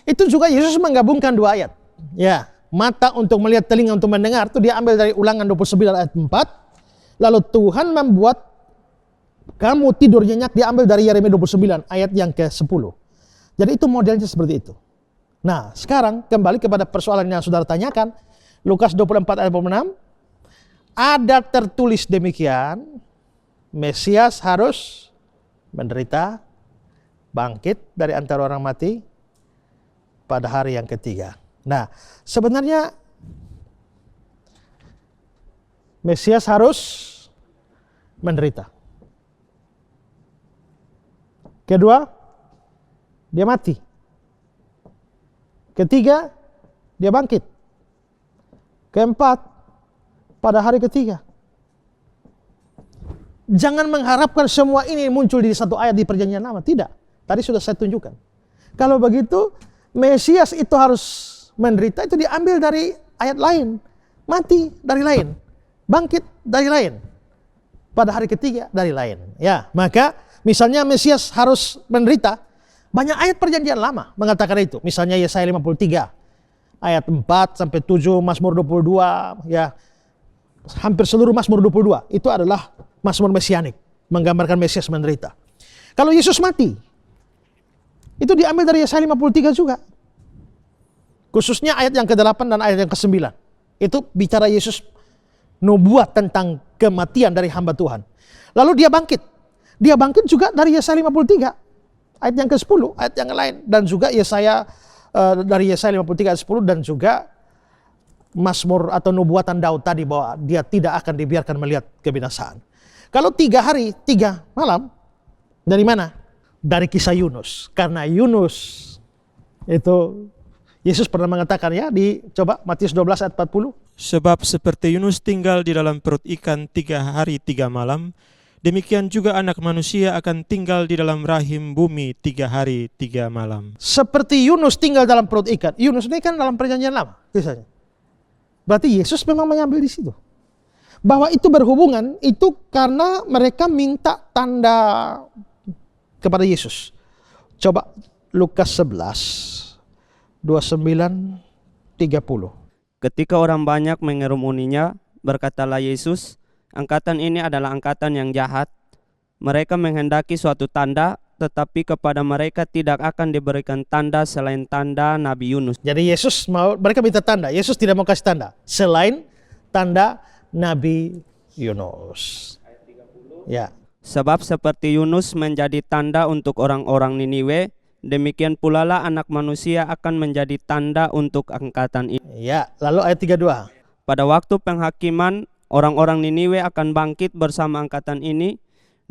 itu juga Yesus menggabungkan 2 ayat. Ya, mata untuk melihat, telinga untuk mendengar, itu dia ambil dari Ulangan 29 ayat 4. Lalu Tuhan membuat kamu tidur nyenyak, diambil dari Yeremia 29 ayat yang ke-10. Jadi itu modelnya seperti itu. Nah, sekarang kembali kepada persoalan yang saudara tanyakan. Lukas 24 ayat 46. Ada tertulis demikian, Mesias harus menderita bangkit dari antara orang mati pada hari yang ketiga. Nah, sebenarnya Mesias harus menderita. Kedua, dia mati. Ketiga, dia bangkit. Keempat, pada hari ketiga. Jangan mengharapkan semua ini muncul di satu ayat di Perjanjian Lama. Tidak. Tadi sudah saya tunjukkan. Kalau begitu, Mesias itu harus menderita, itu diambil dari ayat lain. Mati dari lain. Bangkit dari lain. Pada hari ketiga dari lain. Ya, maka misalnya Mesias harus menderita. Banyak ayat Perjanjian Lama mengatakan itu. Misalnya Yesaya 53 ayat 4 sampai 7, Mazmur 22, ya. Hampir seluruh Mazmur 22 itu adalah Mazmur mesianik, menggambarkan Mesias menderita. Kalau Yesus mati, itu diambil dari Yesaya 53 juga. Khususnya ayat yang ke-8 dan ayat yang ke-9. Itu bicara Yesus nubuat tentang kematian dari hamba Tuhan. Lalu dia bangkit. Dia bangkit juga dari Yesaya 53. Ayat yang ke-10, ayat yang lain. Dan juga Yesaya dari Yesaya 53 ayat 10 dan juga Mazmur atau nubuatan Daud tadi bahwa dia tidak akan dibiarkan melihat kebinasaan. Kalau 3 hari, 3 malam, dari mana? Dari kisah Yunus. Karena Yunus itu Yesus pernah mengatakan ya, coba Matius 12 ayat 40. Sebab seperti Yunus tinggal di dalam perut ikan 3 hari 3 malam, demikian juga anak manusia akan tinggal di dalam rahim bumi 3 hari 3 malam. Seperti Yunus tinggal dalam perut ikan. Yunus ini kan dalam Perjanjian Lama kisahnya. Berarti Yesus memang mengambil di situ. Bahwa itu berhubungan, itu karena mereka minta tanda kepada Yesus. Coba Lukas 11, 29, 30. Ketika orang banyak mengerumuninya, berkatalah Yesus, angkatan ini adalah angkatan yang jahat. Mereka menghendaki suatu tanda, tetapi kepada mereka tidak akan diberikan tanda selain tanda Nabi Yunus. Jadi Yesus mereka minta tanda. Yesus tidak mau kasih tanda selain tanda Nabi Yunus. Ya. Sebab seperti Yunus menjadi tanda untuk orang-orang Niniwe, demikian pula lah anak manusia akan menjadi tanda untuk angkatan ini. Ya, lalu ayat 32. Pada waktu penghakiman, orang-orang Niniwe akan bangkit bersama angkatan ini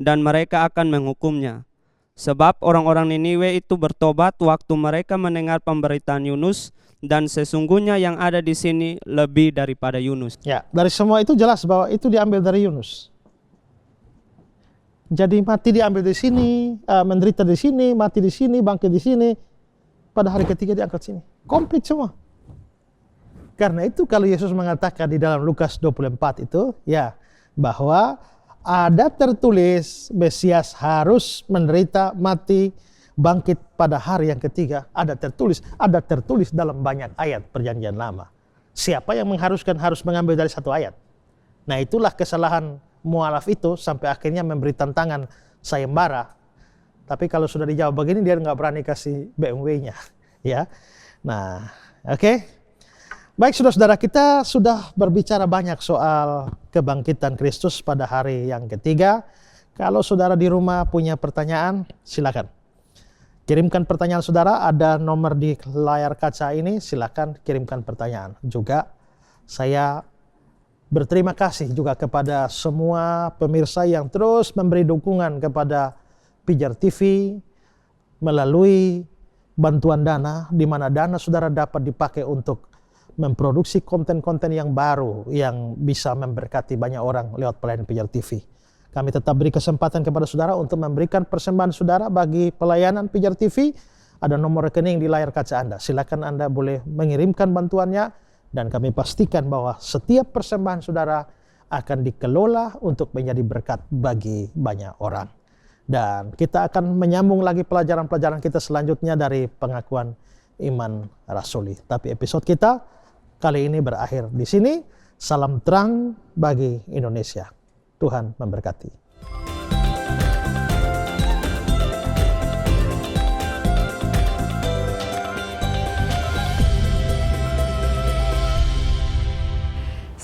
dan mereka akan menghukumnya. Sebab orang-orang Niniwe itu bertobat waktu mereka mendengar pemberitaan Yunus, dan sesungguhnya yang ada di sini lebih daripada Yunus. Ya, dari semua itu jelas bahwa itu diambil dari Yunus. Jadi mati diambil di sini, menderita di sini, mati di sini, bangkit di sini, pada hari ketiga diangkat sini. Komplit semua. Karena itu kalau Yesus mengatakan di dalam Lukas 24 itu, ya, bahwa ada tertulis Mesias harus menderita, mati, bangkit pada hari yang ketiga. Ada tertulis dalam banyak ayat Perjanjian Lama. Siapa yang mengharuskan harus mengambil dari satu ayat? Nah, itulah kesalahan mualaf itu sampai akhirnya memberi tantangan sayembara. Tapi kalau sudah dijawab begini, dia nggak berani kasih BMW-nya, ya. Nah, oke. Baik, saudara-saudara, kita sudah berbicara banyak soal kebangkitan Kristus pada hari yang ketiga. Kalau saudara di rumah punya pertanyaan, silakan. Kirimkan pertanyaan saudara, ada nomor di layar kaca ini, silakan kirimkan pertanyaan. Juga saya berterima kasih juga kepada semua pemirsa yang terus memberi dukungan kepada Pijar TV melalui bantuan dana, di mana dana saudara dapat dipakai untuk memproduksi konten-konten yang baru yang bisa memberkati banyak orang lewat pelayanan Pijar TV. Kami tetap beri kesempatan kepada saudara untuk memberikan persembahan saudara bagi pelayanan Pijar TV. Ada nomor rekening di layar kaca Anda. Silakan Anda boleh mengirimkan bantuannya dan kami pastikan bahwa setiap persembahan saudara akan dikelola untuk menjadi berkat bagi banyak orang. Dan kita akan menyambung lagi pelajaran-pelajaran kita selanjutnya dari pengakuan iman rasuli. Tapi episode kita kali ini berakhir di sini. Salam terang bagi Indonesia. Tuhan memberkati.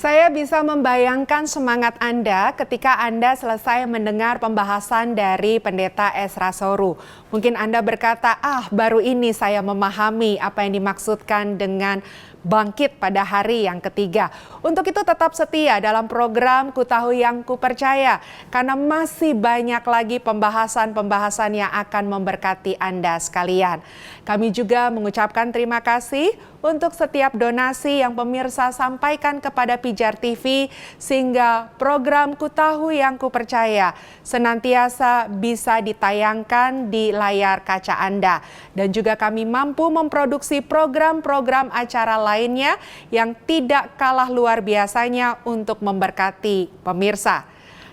Saya bisa membayangkan semangat Anda ketika Anda selesai mendengar pembahasan dari Pendeta Ezra Soru. Mungkin Anda berkata, baru ini saya memahami apa yang dimaksudkan dengan bangkit pada hari yang ketiga. Untuk itu tetap setia dalam program Ku Tahu Yang Ku Percaya, karena masih banyak lagi pembahasan-pembahasan yang akan memberkati Anda sekalian. Kami juga mengucapkan terima kasih untuk setiap donasi yang pemirsa sampaikan kepada Pijar TV, sehingga program Ku Tahu Yang Ku Percaya senantiasa bisa ditayangkan di layar kaca Anda. Dan juga kami mampu memproduksi program-program acara lainnya yang tidak kalah luar biasanya untuk memberkati pemirsa.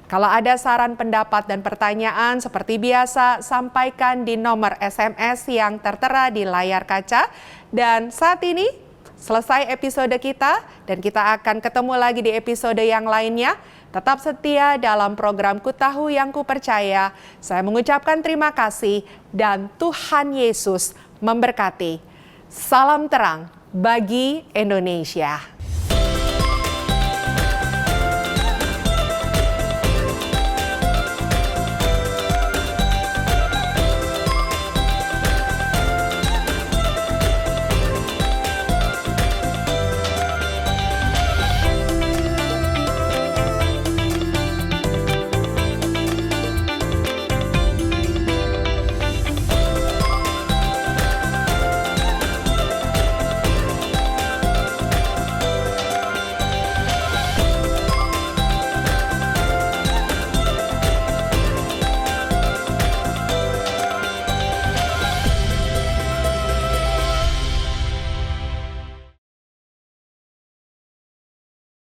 Kalau ada saran, pendapat, dan pertanyaan seperti biasa, sampaikan di nomor SMS yang tertera di layar kaca. Dan saat ini selesai episode kita, dan kita akan ketemu lagi di episode yang lainnya. Tetap setia dalam program Ku Tahu Yang Ku Percaya. Saya mengucapkan terima kasih dan Tuhan Yesus memberkati. Salam terang bagi Indonesia.